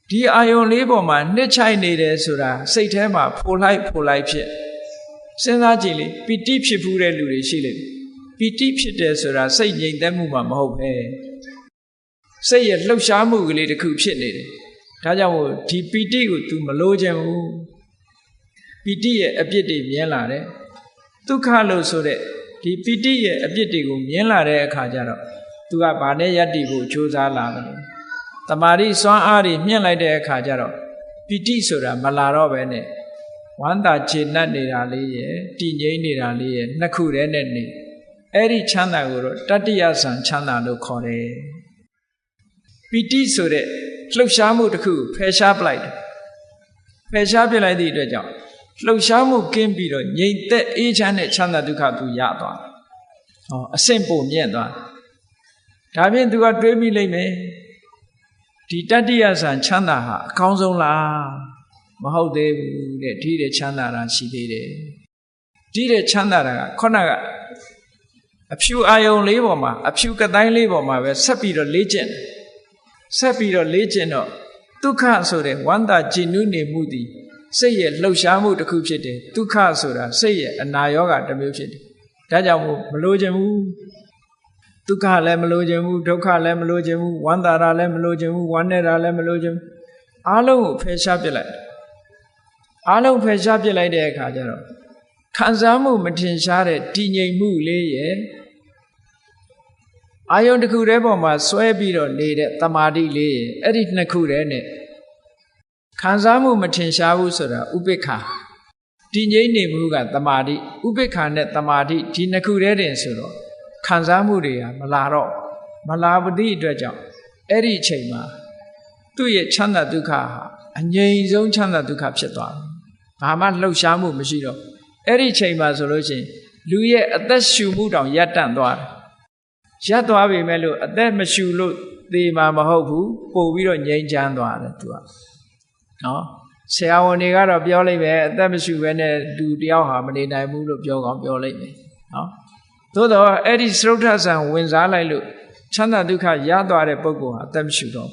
ဒီအာယုံလေးပေါ်မှာနှစ်ချိုက်နေတယ်ဆိုတာစိတ်ထဲမှာဖိုလိုက်ဖြစ်စဉ်းစားကြည့်လေပီတိဖြစ်ဘူးတဲ့လူတွေရှိလေပီတိဖြစ်တယ်ဆိုတာစိတ်ငြိမ်သက်မှုမှမဟုတ်ပဲစိတ်ရဲ့လှုပ်ရှားမှုကလေးတစ်ခုဖြစ်နေတယ်ဒါကြောင့်မို့ဒီပီတိကို तू မလိုချင်ဘူးပီတိရဲ့အပြစ်တွေမြင်လာတယ်ဒုက္ခလို့ဆိုတဲ့ဒီပီတိရဲ့အပြစ်တွေကိုမြင်လာတဲ့အခါကျတော့ तू ကဘာနဲ့ယက်တီကိုကြိုးစားလာတယ်တမာတိစွမ်းအားတွေမြင့်လိုက်တဲ့အခါကျတော့ပီတိဆိုတာမလာတော့ပဲနဲ့ဝမ်းသာခြေနှက်နေတာလေးရဲ့တည်ငြိမ်နေတာလေးရဲ့နှစ်ခုတည်းနဲ့နေအဲ့ဒီချမ်းသာကိုတော့တတ္တိယဇန်ချမ်းသာလို့ခေါ်တယ်ပီတိဆိုတဲ့လှုပ်ရှားမှုတစ်ခုဖယ်ရှားပလိုက်တယ်ဖယ်ရှားပြလိုက်သည့်အတွက်ကြောင့်လှုပ်ရှားမှုကင်းပြီးတော့ငြိမ်သက်အေးချမ်းတဲ့ချမ်းသာဒုက္ခသူရသွားတယ်အဆင့်ပိုမြင့်သွားဒါဖြင့်သူကတွေးမိလိမ့်မယ်ဒီတတ္တိယဇန်ချမ်းသာဟာအကောင်းဆုံးလားမဟုတ်သေးဘူးတဲ့ဒီတဲ့ချမ်းသာတာရှိသေးတယ်ဒီတဲ့ချမ်းသာတာကခုနကအဖြူအာယုံလေးပေါ်မှာအဖြူကတိုင်းလေးပေါ်မှာပဲဆက်ပြီးတော့လေ့ကျင့်တော့ဒုက္ခဆိုတဲ့ဝမ်းသာကြည်နူးနေမှုသည်စိတ်ရဲ့လှုပ်ရှားမှုတစ်ခုဖြစ်တယ်ဒုက္ခဆိုတာစိတ်ရဲ့အနာရောဂါတစ်မျိုးဖြစ်တယ်ဒါကြောင့်မို့မလိုချင်ဘူးဒုက္ခလည်းမလိုချင်ဘူးဒုက္ခလည်းမလိုချင်ဘူးဝမ်းသာတာလည်းမလိုချင်ဘူးဝမ်းနေတာလည်းမလိုချင်ဘူးအားလုံးကိုဖယ်ရှားပစ်လိုက်တဲ့အခါကျတော့ခံစားမှုမထင်ရှားတဲ့တည်ငြိမ်မှုလေးရဲ့အာယုန်တစ်ခုတည်းပေါ်မှာဆွဲပြီးတော့နေတဲ့တမာတိလေးရဲ့အဲ့ဒီနှစ်ခုတည်းနဲ့ခံစားမှုမထင်ရှားဘူးဆိုတာဥပိ္ပခာတည်ငြိမ်နေမှုကတမာတိဥပိ္ပခာနဲ့တမာတိဒီနှစ်ခုတည်းတင်ဆိုတော့ခံစားမှုတွေကမလာဘူးသည့်အတွက်ကြောင့်အဲ့ဒီအချိန်မှာသူ့ရဲ့ချမ်းသာဒုက္ခဟာအငြိမ်ဆုံးချမ်းသာဒုက္ခဖြစ်သွားတယ်ဘာမှလှုပ်ရှားမှုမရှိတော့အဲ့ဒီအချိန်မှာဆိုလို့ရှိရင်လူရဲ့အသက်ရှူမှုတောင်ရပ်တန့်သွားတယ်ရပ်သွားပြီမဲ့လို့အသက်မရှူလို့သေမှာမဟုတ်ဘူးပို့ပြီးတော့ငြိမ်ချမ်းသွားတယ်သူကနော်ဆရာဝန်တွေကတော့ပြောလိုက်ပဲအသက်မရှူဘဲနဲ့လူတယောက်ဟာမနေနိုင်ဘူးလို့ပြောကောင်းပြောလိုက်မယ်နော်သို့တော့အဲ့ဒီစရုပ်ထဆံဝင်စားလိုက်လို့ချမ်းသာဒုက္ခရသွားတဲ့ပုဂ္ဂိုလ်ဟာအသက်မရှူတော့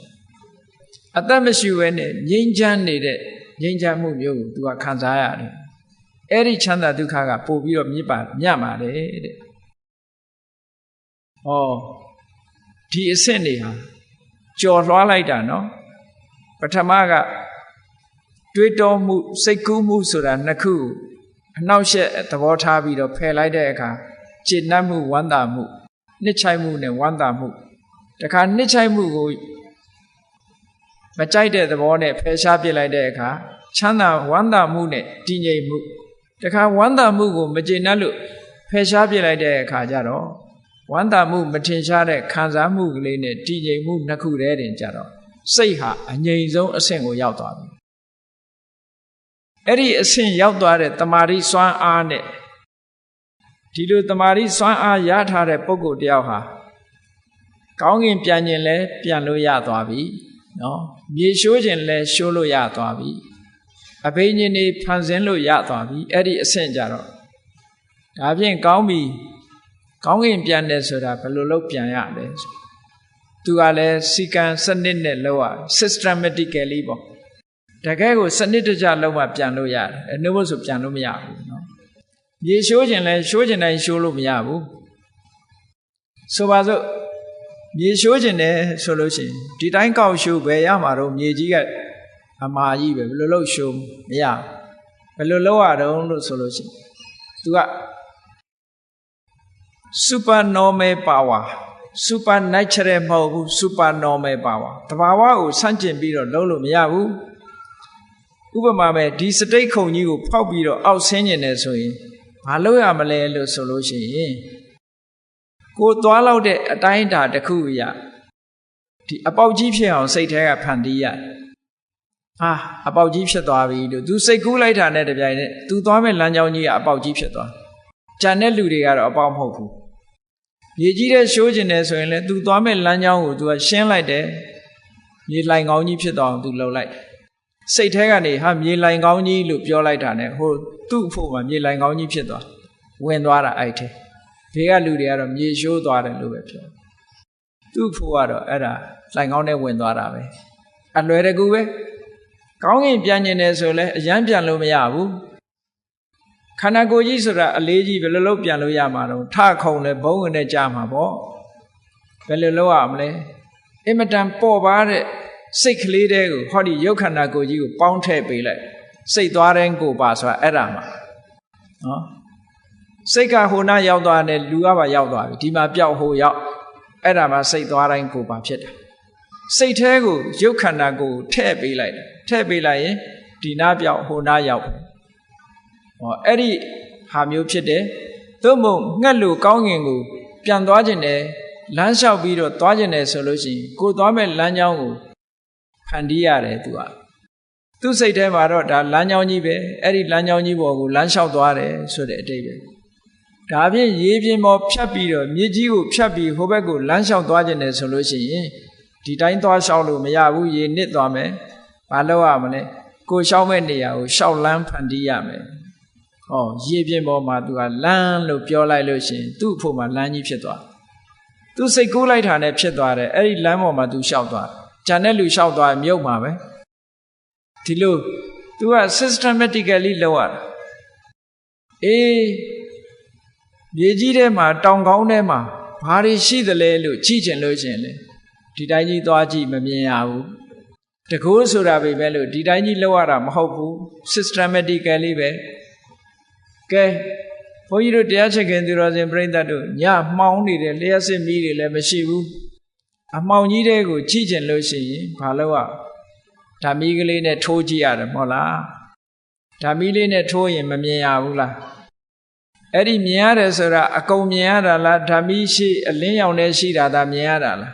အသက်မရှူဘဲနဲ့ငြိမ်းချမ်းနေတဲ့ငြိမ်းချမ်းမှုမျိုးကိုသူကခံစားရတယ်အဲ့ဒီချမ်းသာဒုက္ခကပို့ပြီးတော့မြတ်ပါတယ်တဲ့ဒီအဆင့်တွေဟာကြော်လွှားလိုက်တာနော်ပထမကတွေးတောမှုစိတ်ကူးမှုဆိုတာနှစ်ခုအနှောက်အယှက်သဘောထားပြီးတော့ဖယ်လိုက်တဲ့အခါ ကျေနပ်မှုဝမ်းသာမှုနှစ်ချိုက်မှုနဲ့ဝမ်းသာမှုတခါနှစ်ချိုက်မှုကိုမကြိုက်တဲ့သဘောနဲ့ဖယ်ရှားပြစ်လိုက်တဲ့အခါချမ်းသာဝမ်းသာမှုနဲ့တည်ငြိမ်မှုတခါဝမ်းသာမှုကိုမကျေနပ်လို့ဖယ်ရှားပြစ်လိုက်တဲ့အခါကျတော့ဝမ်းသာမှုမထင်ရှားတဲ့ခံစားမှုကလေးနဲ့တည်ငြိမ်မှုနှစ်ခုတည်းတင်ကြတော့စိတ်ဟာအငြိမ်ဆုံးအဆင့်ကိုရောက်သွားပြီအဲ့ဒီအဆင့်ရောက်သွားတဲ့တမာတိစွမ်းအားနဲ့ဒီလိုတမာတိစွမ်းအားရထားတဲ့ပုဂ္ဂိုလ်တယောက်ဟာကောင်းကင်ပြန်ခြင်းလဲပြန်လို့ရသွားပြီနော်မြေရှိုးခြင်းလဲရှိုးလို့ရသွားပြီအဘိညာဉ်တွေဖန်ဆင်းလို့ရသွားပြီအဲ့ဒီအဆင့်ကြတော့ဒါဖြင့်ကောင်းပြီကောင်းကင်ပြန်တယ်ဆိုတာဘယ်လိုလုပ်ပြန်ရလဲသူကလည်းစီကံစနစ်နဲ့လောက်ရ systematically ပေါ့တကယ်ကိုစနစ်တကျလောက်မှပြန်လို့ရတယ်အဲ့လိုဆိုပြန်လို့မရဘူးနော်မြေရှိုးခြင်းလဲရှိုးခြင်းတိုင်းရှိုးလို့မရဘူးဆိုပါစို့မြေရှိုးခြင်းတယ်ဆိုလို့ရှိရင်ဒီတိုင်းကောက်ရှိုးပဲရမှာတော့မြေကြီးကအမာကြီးပဲဘယ်လိုလုပ်ရှိုးမရဘယ်လိုလုပ်ရတော့လို့ဆိုလို့ရှိရင်သူက supernormal power supernatural မဟုတ်ဘူး supernormal power တဘာဝကိုဆန့်ကျင်ပြီးတော့လုပ်လို့မရဘူးဥပမာပဲဒီစတိတ်ခုံကြီးကိုဖောက်ပြီးတော့အောက်ဆင်းနေတယ်ဆိုရင်ဘာလုပ်ရမလဲလို့ဆိုလို့ရှိရင်ကိုသွားလောက်တဲ့အတိုင်းအတာတစ်ခုအရာဒီအပေါက်ကြီးဖြစ်အောင်စိတ်ထဲကဖန်တီးရတယ်ဟာအပေါက်ကြီးဖြစ်သွားပြီလို့ तू စိတ်ကူးလိုက်တာနဲ့တပြိုင်နက် तू သွားမဲ့လမ်းကြောင်းကြီးကအပေါက်ကြီးဖြစ်သွားကြံတဲ့လူတွေကတော့အပေါက်မဟုတ်ဘူးမြေကြီးတဲ့ရှိုးကျင်တယ်ဆိုရင်လည်း तू သွားမဲ့လမ်းကြောင်းကို तू ကရှင်းလိုက်တယ်မြေလိုင်ကောင်းကြီးဖြစ်သွားအောင် तू လှုပ်လိုက်စိတ်ထဲကနေဟာမြေလိုင်ကောင်းကြီးလို့ပြောလိုက်တာနဲ့ဟိုသူ့အဖို့မှာမြေလိုင်ကောင်းကြီးဖြစ်သွားဝင်သွားတာအဲ့ထဲဘေးကလူတွေကတော့မြေရှိုးသွားတယ်လို့ပဲပြောသူ့ဖို့ကတော့အဲ့ဒါလိုင်ကောင်းနဲ့ဝင်သွားတာပဲအလွယ်တကူပဲကောင်းကင်ပြန်ကျင်တယ်ဆိုလဲအရန်ပြန်လို့မရဘူးခန္ဓာကိုယ်ကြီးဆိုတာအလေးကြီးဘယ်လိုလုပ်ပြန်လို့ရမှာတော့ထခုံလဲဘုံဝင်နဲ့ကြာမှာပေါ့ဘယ်လိုလုပ်ရမလဲအင်မတန်ပေါ့ပါတဲ့စိတ်ကလေးတဲကိုဟောဒီရုပ်ခန္ဓာကိုယ်ကြီးကိုပေါင်းထည့်ပေးလိုက်စိတ်သွားတဲ့ကိုပါဆိုတာအဲ့ဒါမှာနော်စိတ်ကဟိုနာရောက်သွားတယ်လူကပါရောက်သွားပြီဒီမှာပျောက်ဟိုရောက်အဲ့ဒါမှစိတ်သွားတိုင်းကိုပါဖြစ်တယ်စိတ်แท้ကိုရုပ်ခန္ဓာကိုထည့်ပေးလိုက်တယ်ထည့်ပေးလိုက်ရင်ဒီနာပျောက်ဟိုနာရောက်ဟောအဲ့ဒီဟာမျိုးဖြစ်တယ်သို့မဟုတ်ငှက်လို့ကောင်းကင်ကိုပြန်သွားခြင်းတယ်လမ်းလျှောက်ပြီးတော့သွားခြင်းတယ်ဆိုလို့ရှိရင်ကိုသွားမဲ့လမ်းကြောင်းကိုဖန်တီးရတယ်သူစိတ်ထဲမှာတော့ဒါလမ်းကြောင်းကြီးပဲအဲ့ဒီလမ်းကြောင်းကြီးပေါ်ကိုလမ်းလျှောက်သွားတယ်ဆိုတဲ့အတိတ်ပဲဒါဖြင့်ရေပြင်ပေါ်ဖြတ်ပြီးတော့မြေကြီးကိုဖြတ်ပြီးဟိုဘက်ကိုလမ်းလျှောက်သွားခြင်းတယ်ဆိုလို့ရှိရင်ဒီတိုင်းသွားလျှောက်လို့မရဘူးရေနစ်သွားမယ်ဘာလုပ်ရမလဲကိုလျှောက်မဲ့နေရာကိုလျှောက်လမ်းဖန်တီးရမယ်ဟောရေပြင်ပေါ်မှာသူကလမ်းလို့ပြောလိုက်လို့ရှိရင်သူ့အဖို့မှာလမ်းကြီးဖြစ်သွားသူစိတ်ကူးလိုက်တာနဲ့ဖြစ်သွားတယ်အဲ့ဒီလမ်းပေါ်မှာသူလျှောက်သွားဂျန်တဲ့လူလျှောက်သွားမြုပ်မှာပဲဒီလို तू က systematically လုပ်ရတာအေးမြေကြီးထဲမှာတောင်ကောင်းထဲမှာဘာတွေရှိသလဲလို့ကြည့်ချင်လို့ရှင်လေဒီတိုင်းကြီးသွားကြည့်မမြင်ရဘူးတကိုးဆိုတာပဲပဲလို့ဒီတိုင်းကြီးလုပ်ရတာမဟုတ်ဘူး systematically ပဲကဲဘုန်းကြီးတို့တရားချက်ခင်သူတော်စင်ပြိဿတ်တို့ညမှောင်နေတယ်လျှက်စစ်မီးတွေလည်းမရှိဘူးအမှောင်ကြီးတွေကိုကြည့်ချင်လို့ရှိရင်ဘာလုပ်ရဓာမီးကလေးနဲ့ထိုးကြည့်ရတယ်မဟုတ်လားဓာမီးလေးနဲ့ထိုးရင်မမြင်ရဘူးလားအဲ့ဒီမြင်ရတယ်ဆိုတာအကုန်မြင်ရတာလားဓာမီးရှိအလင်းရောင်နဲ့ရှိတာဒါမြင်ရတာလား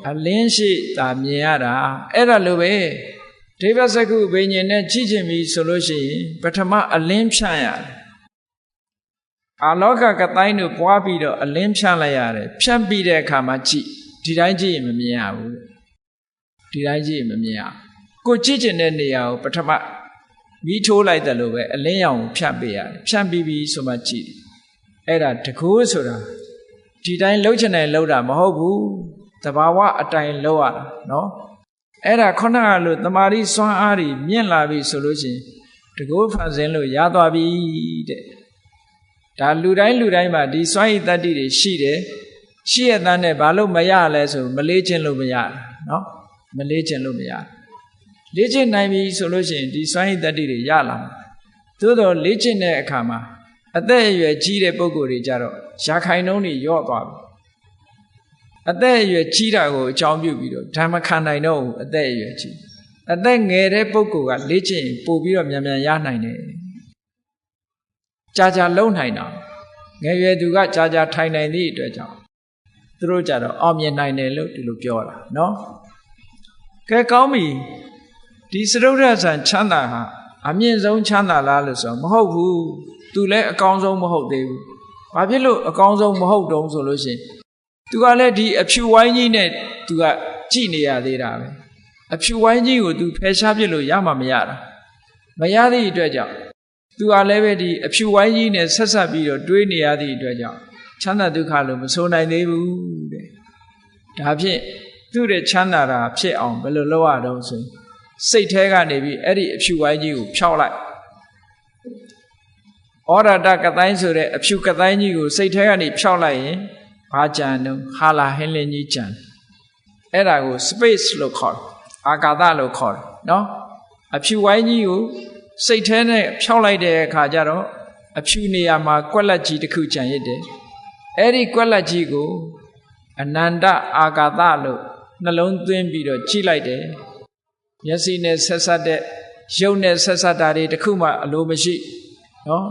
အလင်းရှိတာမြင်ရတာအဲ့ဒါလိုပဲဒိဗ္ဗစကုဘိညာဉ်နဲ့ကြည့်ချင်ပြီဆိုလို့ရှိရင်ပထမအလင်းဖြန့်ရတယ်အာလောကကတိုင်းတို့ပွားပြီးတော့အလင်းဖြန့်လိုက်ရတယ်ဖြန့်ပြီးတဲ့အခါမှာကြည့်ဒီတိုင်းကြည့်ရင်မမြင်ရဘူးဒီတိုင်းကြည့်ရင်မမြင်ရကိုကြည့်ချင်တဲ့နေရာကိုပထမမီးထိုးလိုက်တယ်လို့ပဲအလင်းရောင်ကိုဖြန့်ပေးရတယ်ဖြန့်ပြီးပြီဆိုမှကြည့်အဲ့ဒါတကူဆိုတာဒီတိုင်းလှုပ်ချင်တယ်လှုပ်တာမဟုတ်ဘူးသဘာဝအတိုင်းလှုပ်ရတာနော်အဲ့ဒါခုနကလို့တမာရီစွမ်းအားတွေမြင့်လာပြီဆိုလို့ရှိရင်တကူဖန်ဆင်းလို့ရသွားပြီတဲ့ဒါလူတိုင်းမှာဒီစွမ်းရည်တတ္တိတွေရှိတယ်ရှိရတဲ့နဲ့ဘာလို့မရလဲဆိုမလေးခြင်းလို့မရတာနော်မလေးခြင်းလို့မရလေ့ကျင့်နိုင်ပြီဆိုလို့ရှိရင်ဒီစွမ်းရည်တတ္တိတွေရလာမှာသို့တော့လေ့ကျင့်တဲ့အခါမှာ အသက်အရွယ်ကြီးတဲ့ပုဂ္ဂိုလ်တွေကြတော့ရာခိုင်နှုန်းတွေညော့သွားပြီအသက်အရွယ်ကြီးတာကိုအကြောင်းပြုပြီးတော့ဓမ္မခံနိုင်တော့ဘူးအသက်အရွယ်ကြီးအသက်ငယ်တဲ့ပုဂ္ဂိုလ်ကလေ့ကျင့်ပို့ပြီးတော့မြန်မြန်ရနိုင်တယ်ကြာလုံနိုင်တာငယ်ရွယ်သူကကြာထိုင်နိုင်သည့်အတွက်ကြောင့်သူတို့ကြတော့အောင်မြင်နိုင်တယ်လို့ဒီလိုပြောတာနော်ကဲကောင်းပြီဒီစရုဒ္ဓဆံချမ်းသာဟာအမြင့်ဆုံးချမ်းသာလားလို့ဆိုမဟုတ်ဘူးသူလည်းအကောင်းဆုံးမဟုတ်သေးဘူးဘာဖြစ်လို့အကောင်းဆုံးမဟုတ်တုံးဆိုလို့ရှိရင်သူကလည်းဒီအဖြူဝိုင်းကြီးနဲ့သူကကြည်နေရသေးတာပဲအဖြူဝိုင်းကြီးကိုသူဖယ်ရှားပြစ်လို့ရမှာမရတာမရသည့်အတွက်ကြောင့်သူကလည်းပဲဒီအဖြူဝိုင်းကြီးနဲ့ဆက်ဆက်ပြီးတော့တွေးနေရသည့်အတွက်ကြောင့်ချမ်းသာဒုက္ခလို့မဆိုနိုင်သေးဘူးတဲ့ဒါဖြင့်သူ့ရဲ့ချမ်းသာတာဖြစ်အောင်ဘယ်လိုလုပ်ရတော့ဆိုရင်စိတ်ထဲကနေပြီးအဲ့ဒီအဖြူဝိုင်းကြီးကိုဖြောက်လိုက်ဩရတကတိုင်းဆိုတဲ့အဖြူကတိုင်းကြီးကိုစိတ်ထဲကနေဖြောက်လိုက်ရင်ဘာကြံတော့ဟာလာဟင်းလင်းကြီးကြံအဲ့ဒါကို space လို့ခေါ်တယ်အာကာသလို့ခေါ်တယ်နော်အဖြူဝိုင်းကြီးကိုစိတ်ထဲနဲ့ဖြောက်လိုက်တဲ့အခါကျတော့အဖြူနေရာမှာကွက်လက်ကြီးတစ်ခုကြံရစ်တယ်အဲ့ဒီကွက်လက်ကြီးကိုအနန္တအာကာသလို့နှလုံးသွင်းပြီးတော့ကြည့်လိုက်တယ်မျက်စိနဲ့ဆက်ဆက်တဲ့ရုပ်နဲ့ဆက်ဆက်တာတွေတခုမှအလိုမရှိနော်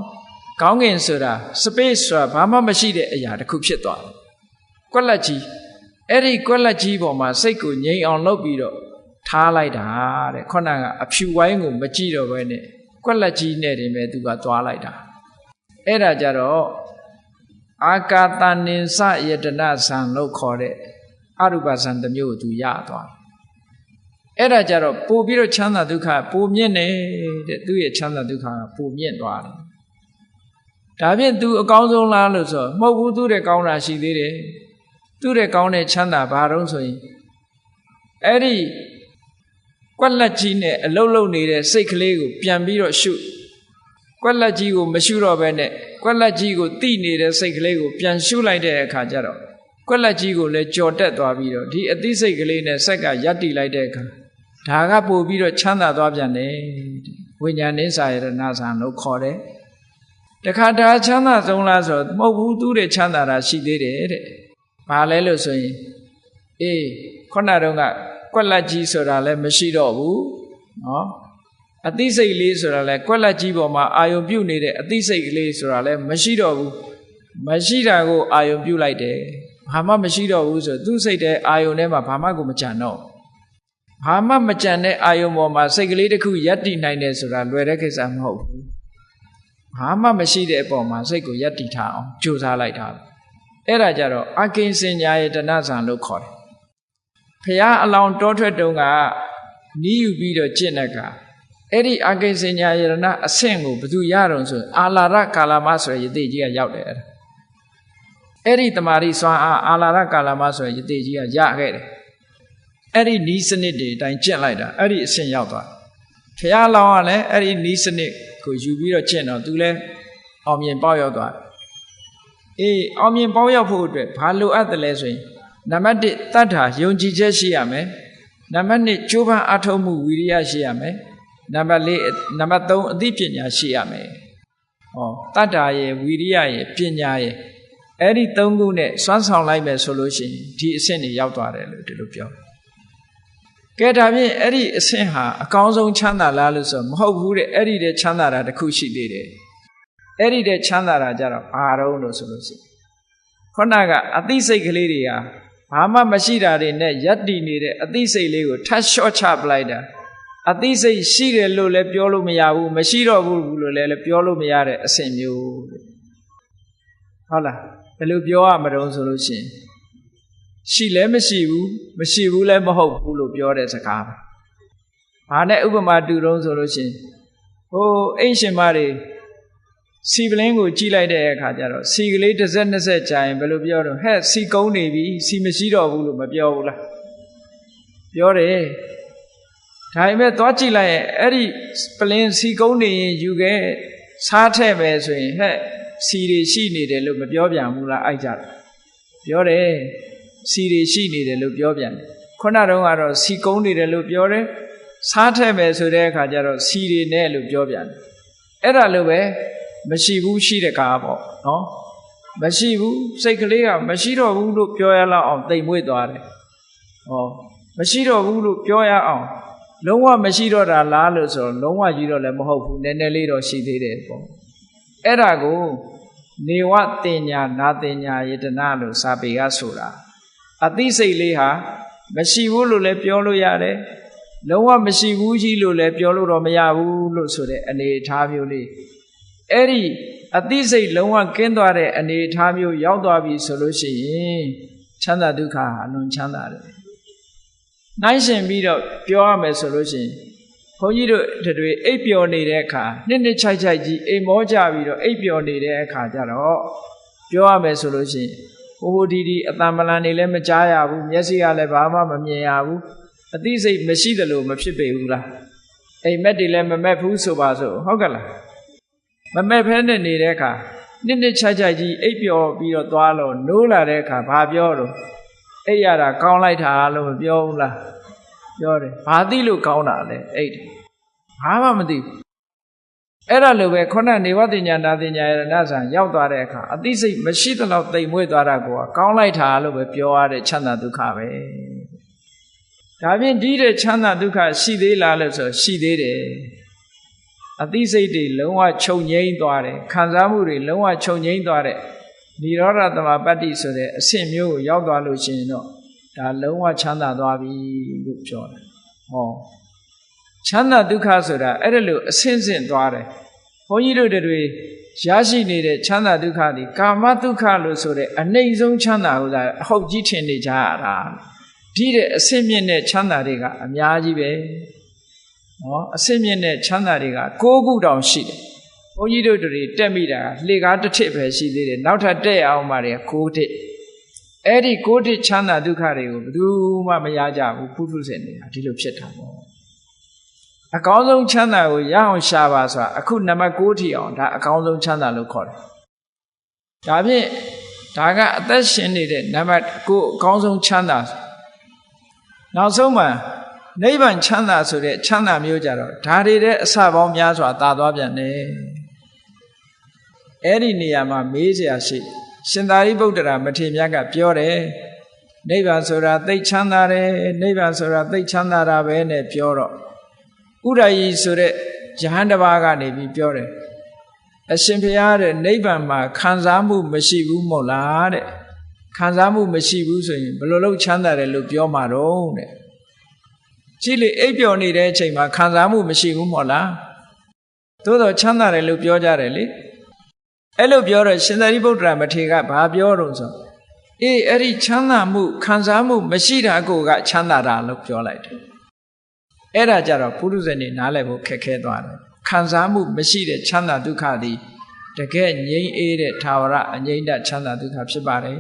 ကောင်းကင်ဆိုတာ space ဆိုတာဘာမှမရှိတဲ့အရာတစ်ခုဖြစ်သွားတယ်ကွက်လက်ကြီးအဲ့ဒီကွက်လက်ကြီးပေါ်မှာစိတ်ကိုငြိမ်အောင်လုပ်ပြီးတော့ထားလိုက်တာတဲ့ခုနကအဖြူဝိုင်းကိုမကြည့်တော့ဘဲနဲ့ကွက်လက်ကြီးနဲ့တင်ပဲသူကသွားလိုက်တာအဲ့ဒါကြတော့အာကာသနိစယတနာဇံလို့ခေါ်တဲ့အရူပဇံတစ်မျိုးကိုသူရသွားတယ်အဲ့ဒါကြတော့ပို့ပြီးတော့ချမ်းသာဒုက္ခပိုမြင့်နေတဲ့သူ့ရဲ့ချမ်းသာဒုက္ခကပိုမြင့်သွားတယ်ဒါဖြင့်သူအကောင်းဆုံးလားလို့ဆိုမဟုတ်ဘူးသူတဲ့ကောင်းတာရှိသေးတယ်သူတဲ့ကောင်းတဲ့ချမ်းသာဘာတော့ဆိုရင်အဲ့ဒီကွက်လက်ကြီးနဲ့အလုတ်လုတ်နေတဲ့စိတ်ကလေးကိုပြန်ပြီးတော့ရှုကွက်လက်ကြီးကိုမရှုတော့ဘဲနဲ့ကွက်လက်ကြီးကိုတိနေတဲ့စိတ်ကလေးကိုပြန်ရှုလိုက်တဲ့အခါကျတော့ကွက်လက်ကြီးကိုလည်းကြော်တက်သွားပြီးတော့ဒီအသိစိတ်ကလေးနဲ့စက်ကရပ်တည်လိုက်တဲ့အခါဒါကပို့ပြီးတော့ချမ်းသာသွားပြန်တယ်ဝိညာဉ်နိစ္စယရဏဇံလို့ခေါ်တယ်တခါတည်းချမ်းသာဆုံးလားဆိုမဟုတ်ဘူးသူ့ရဲ့ချမ်းသာတာရှိသေးတယ်တဲ့ဘာလဲလို့ဆိုရင်အေးခုနတုန်းကကွက်လက်ကြီးဆိုတာလည်းမရှိတော့ဘူးနော်အသိစိတ်လေးဆိုတာလည်းကွက်လက်ကြီးပေါ်မှာအာယုံပြုတ်နေတဲ့အသိစိတ်ကလေးဆိုတာလည်းမရှိတော့ဘူးမရှိတာကိုအာယုံပြုတ်လိုက်တယ်ဘာမှမရှိတော့ဘူးဆိုသူ့စိတ်တဲ့အာယုံထဲမှာဘာမှကိုမကြံတော့ဘာမှမကြံတဲ့အာယုံပေါ်မှာစိတ်ကလေးတစ်ခုရပ်တည်နိုင်တယ်ဆိုတာလွယ်တဲ့ကိစ္စမဟုတ်ဘူးဘာမှမရှိတဲ့အပေါ်မှာစိတ်ကိုရပ်တည်ထားအောင်ကြိုးစားလိုက်တာအဲ့ဒါကြတော့အကိဉ္စညာယတနာဇံလို့ခေါ်တယ်ဖရာအလောင်းတောထွက်တုန်းကနီးယူပြီးတော့ကျင့်တဲ့ကအဲ့ဒီအကိဉ္စညာယတနာအဆင့်ကိုဘယ်သူရတော့ဆိုအာလာရကာလမဆိုရယတိကြီးကရောက်တယ်အဲ့ဒီတမာရီစွမ်းအာလာရကာလမဆိုရယတိကြီးကရခဲ့တယ်အဲ့ဒီနီးစနစ်တွေအတိုင်းကျင့်လိုက်တာအဲ့ဒီအဆင့်ရောက်သွားဖရာအလောင်းကလည်းအဲ့ဒီနီးစနစ်ကိုယူပြီးတော့ကျင့်တော့သူလည်းအောင်မြင်ပေါက်ရောက်သွားအေးအောင်မြင်ပေါက်ရောက်ဖို့အတွက်ဘာလိုအပ်တယ်လဲဆိုရင်နံပါတ်1တတ္ထာယုံကြည်ချက်ရှိရမယ်နံပါတ်2ကြိုးပမ်းအားထုတ်မှုဝိရိယရှိရမယ်နံပါတ်4နံပါတ်3အသိပညာရှိရမယ်ဟောတတ္ထာရဲ့ဝိရိယရဲ့ပညာရဲ့အဲ့ဒီ3ခုနဲ့စွမ်းဆောင်လိုက်မယ်ဆိုလို့ရှိရင်ဒီအဆင့်တွေရောက်သွားတယ်လို့ဒီလိုပြောကဲဒါဖြင့်အဲ့ဒီအဆင့်ဟာအကောင်းဆုံးချမ်းသာလားလို့ဆိုမဟုတ်ဘူးတဲ့အဲ့ဒီတဲ့ချမ်းသာတာတစ်ခုရှိသေးတယ်အဲ့ဒီတဲ့ချမ်းသာတာကြတော့ဘာတော့လို့ဆိုလို့ရှိရင်ခုနကအသိစိတ်ကလေးတွေဟာဘာမှမရှိတာတွေနဲ့ယက်တည်နေတဲ့အသိစိတ်လေးကိုထပ်လျှော့ချပလိုက်တာအသိစိတ်ရှိတယ်လို့လည်းပြောလို့မရဘူးမရှိတော့ဘူးလို့လည်းပြောလို့မရတဲ့အဆင့်မျိုးဟုတ်လားဘယ်လိုပြောရမလို့ဆိုလို့ရှိရင်ရှိလည်းမရှိဘူးလည်းမဟုတ်ဘူးလို့ပြောတဲ့စကားပဲဘာနဲ့ဥပမာတူတုံးဆိုလို့ရှိရင်ဟိုအိမ်ရှင်မတွေစီပလင်းကိုကြည့်လိုက်တဲ့အခါကျတော့စီကလေးတစ်စက်နှစ်စက်ကြာရင်ဘယ်လိုပြောတော့ဟဲ့စီကုန်းနေပြီစီမရှိတော့ဘူးလို့မပြောဘူးလားပြောတယ်ဒါပေမဲ့သွားကြည့်လိုက်ရင်အဲ့ဒီပလင်းစီကုန်းနေရင်ယူခဲ့စားထည့်မယ်ဆိုရင်ဟဲ့စီတွေရှိနေတယ်လို့မပြောပြန်ဘူးလားအိုက်ကြတယ်ပြောတယ်စီတွေရှိနေတယ်လို့ပြောပြန်တယ်ခုနတုန်းကတော့စီကုန်းနေတယ်လို့ပြောတယ်စားထည့်မယ်ဆိုတဲ့အခါကျတော့စီတွေနဲ့လို့ပြောပြန်တယ်အဲ့ဒါလိုပဲ မရှိဘူးရှိတဲ့ကားပေါ့နော်မရှိဘူးစိတ်ကလေးကမရှိတော့ဘူးလို့ပြောရလောက်အောင်တိမ်မွေ့သွားတယ်ဟောမရှိတော့ဘူးလို့ပြောရအောင်လုံးဝမရှိတော့တာလားလို့ဆိုတော့လုံးဝကြီးတော့လည်းမဟုတ်ဘူးနည်းနည်းလေးတော့ရှိသေးတယ်ပေါ့အဲ့ဒါကိုနေဝတင်ညာနာတင်ညာယတနာလို့စာပေကဆိုတာအသိစိတ်လေးဟာမရှိဘူးလို့လည်းပြောလို့ရတယ်လုံးဝမရှိဘူးကြီးလို့လည်းပြောလို့တော့မရဘူးလို့ဆိုတဲ့အနေအထားမျိုးလေးအဲ့ဒီအသိစိတ်လုံးဝကင်းသွားတဲ့အနေအထားမျိုးရောက်သွားပြီဆိုလို့ရှိရင်ချမ်းသာဒုက္ခအလွန်ချမ်းသာတယ်နှိုင်းရှင်ပြီးတော့ပြောရမယ်ဆိုလို့ရှိရင်ဘုန်းကြီးတို့တွေအိပ်ပျော်နေတဲ့အခါနှစ်ချိုက်ချိုက်ကြီးအိမ်မောကြပြီးတော့အိပ်ပျော်နေတဲ့အခါကျတော့ပြောရမယ်ဆိုလို့ရှိရင်ဟိုဒီအတန်ပလန်နေလည်းမကြားရဘူးမျက်စိကလည်းဘာမှမမြင်ရဘူးအသိစိတ်မရှိသလိုမဖြစ်ပေဘူးလားအိမ်မက်တွေလည်းမမက်ဘူးဆိုပါစို့ဟုတ်ကလားမမက်ဖဲနဲ့နေတဲ့အခါနှစ်ချိုက်ချိုက်ကြီးအိပ်ပျော်ပြီးတော့သွားလို့နိုးလာတဲ့အခါဘာပြောတော့အိပ်ရတာကောင်းလိုက်တာလို့မပြောဘူးလားပြောတယ်ဘာသိလို့ကောင်းတာလဲအိပ်တယ်ဘာမှမသိဘူးအဲ့ဒါလိုပဲခုနနေဝတိညာနာတိညာရဏဆံရောက်သွားတဲ့အခါအသိစိတ်မရှိသလောက်တိမ်မွေ့သွားတာကိုကောင်းလိုက်တာလို့ပဲပြောရတဲ့ချမ်းသာဒုက္ခပဲဒါဖြင့်ဒီတဲ့ချမ်းသာဒုက္ခရှိသေးလားလို့ဆိုရှိသေးတယ်အသိစိတ်တွေလုံးဝချုပ်ငြိမ်းသွားတယ်ခံစားမှုတွေလုံးဝချုပ်ငြိမ်းသွားတဲ့និရောဓသမပတ္တိဆိုတဲ့အဆင့်မျိုးကိုရောက်သွားလို့ရှိရင်တော့ဒါလုံးဝချမ်းသာသွားပြီလို့ပြောတယ်ဟောချမ်းသာဒုက္ခဆိုတာအဲ့ဒါလို့အဆင့်ဆင့်သွားတယ်ဘုန်းကြီးတို့တွေရရှိနေတဲ့ချမ်းသာဒုက္ခဒီကာမဒုက္ခလို့ဆိုတဲ့အနှိမ့်ဆုံးချမ်းသာဟုတ်တာအဟုတ်ကြီးထင်နေကြရတာဒီတဲ့အဆင့်မြင့်တဲ့ချမ်းသာတွေကအများကြီးပဲနော်အဆင့်မြင့်တဲ့ချမ်းသာတွေက9ခုတောင်ရှိတယ်ဘုန်းကြီးတို့တွေတက်မိတာလှေကားတစ်ထစ်ပဲရှိသေးတယ်နောက်ထပ်တက်အောင်မှတွေ9ထစ်အဲ့ဒီ9ထစ်ချမ်းသာဒုက္ခတွေကိုဘယ်သူမှမရကြဘူးဖုထုစင်နေတာဒီလိုဖြစ်တာပေါ့အကောင်းဆုံးချမ်းသာကိုရအောင်ရှာပါဆိုတာအခုနံပါတ်9ထိအောင်ဒါအကောင်းဆုံးချမ်းသာလို့ခေါ်တယ်ဒါဖြင့်ဒါကအသက်ရှင်နေတဲ့နံပါတ်9အကောင်းဆုံးချမ်းသာနောက်ဆုံးမှာနိဗ္ဗာန်ချမ်းသာဆိုတဲ့ချမ်းသာမျိုးကြတော့ဒါတွေတဲ့အစပေါင်းများစွာသာသွားပြန်တယ်အဲ့ဒီနေရာမှာမေးစရာရှိရှင်သာရိပုတ္တရာမထေရမြတ်ကပြောတယ်နိဗ္ဗာန်ဆိုတာသိချမ်းသာတယ်နိဗ္ဗာန်ဆိုတာသိချမ်းသာတာပဲနဲ့ပြောတော့ဥဒ္ဒယီဆိုတဲ့ယဟန်တစ်ပါးကနေပြီးပြောတယ်အရှင်ဘုရားတဲ့နိဗ္ဗာန်မှာခံစားမှုမရှိဘူးမဟုတ်လားတဲ့ခံစားမှုမရှိဘူးဆိုရင်ဘယ်လိုလုပ်ချမ်းသာတယ်လို့ပြောမှာတော့တဲ့ကြည့်လေအိပ်ပျော်နေတဲ့အချိန်မှာခံစားမှုမရှိဘူးမဟုတ်လားသို့တော့ချမ်းသာတယ်လို့ပြောကြတယ်လေအဲ့လိုပြောတော့ရှင်သာရိပုတ္တရာမထေရကဘာပြောတော့ဆိုအေးအဲ့ဒီချမ်းသာမှုခံစားမှုမရှိတာကိုကချမ်းသာတာလို့ပြောလိုက်တယ်အဲ့ဒါကြတော့ပုရုဇဉ်နေနားလည်ဖို့ခက်ခဲသွားတယ်ခံစားမှုမရှိတဲ့ချမ်းသာဒုက္ခသည်တကယ်ငြိမ်းအေးတဲ့ထာဝရအငြိမ့်တချမ်းသာဒုက္ခဖြစ်ပါတယ်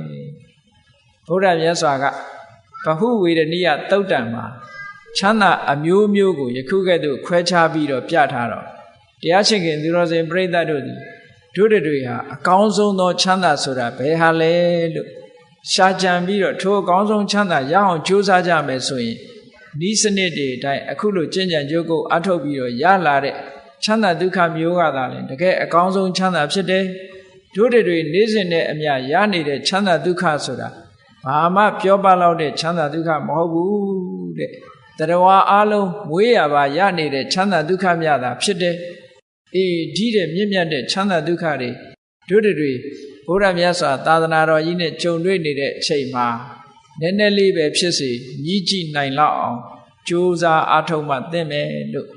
ဘုရားမြတ်စွာကဗဟုဝေဒနိယသုတ်တံမှာချမ်းသာအမျိုးမျိုးကိုယခုကဲ့သို့ခွဲခြားပြီးတော့ပြထားတော့တရားရှင်ခင်သူတော်စင်ပြိဿတို့သည်တို့တွေဟာအကောင်းဆုံးသောချမ်းသာဆိုတာဘယ်ဟာလဲလို့ရှာကြံပြီးတော့ထိုအကောင်းဆုံးချမ်းသာရအောင်ကြိုးစားကြမယ်ဆိုရင်ဤစနစ်တွေအတိုင်းအခုလိုကျင့်ကြံကြိုးကိုအထုတ်ပြီးတော့ရလာတဲ့ချမ်းသာဒုက္ခမျိုးကသာလေတကယ်အကောင်းဆုံးချမ်းသာဖြစ်တယ်တို့တွေနေ့စဉ်နဲ့အမျှရနေတဲ့ချမ်းသာဒုက္ခဆိုတာဘာမှပြောပလောက်တဲ့ချမ်းသာဒုက္ခမဟုတ်ဘူးတဲ့တရဝါအလုံးမွေးရပါရနေတဲ့ချမ်းသာဒုက္ခမြတ်တာဖြစ်တယ်အေးဒီတဲ့မြင့်မြတ်တဲ့ချမ်းသာဒုက္ခတွေတို့တွေဘုရားမြတ်စွာသာသနာတော်ကြီးနဲ့ကြုံတွေ့နေတဲ့အချိန်မှာနည်းနည်းလေးပဲဖြစ်စေညီးကြည့်နိုင်လောက်အောင်ကြိုးစားအားထုတ်မှသင့်မယ်လို့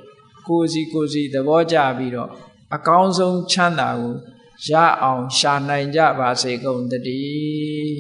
ကိုယ်စီသဘောကျပြီးတော့အကောင်းဆုံးချမ်းသာကိုရအောင်ရှာနိုင်ကြပါစေကုန်သတည်း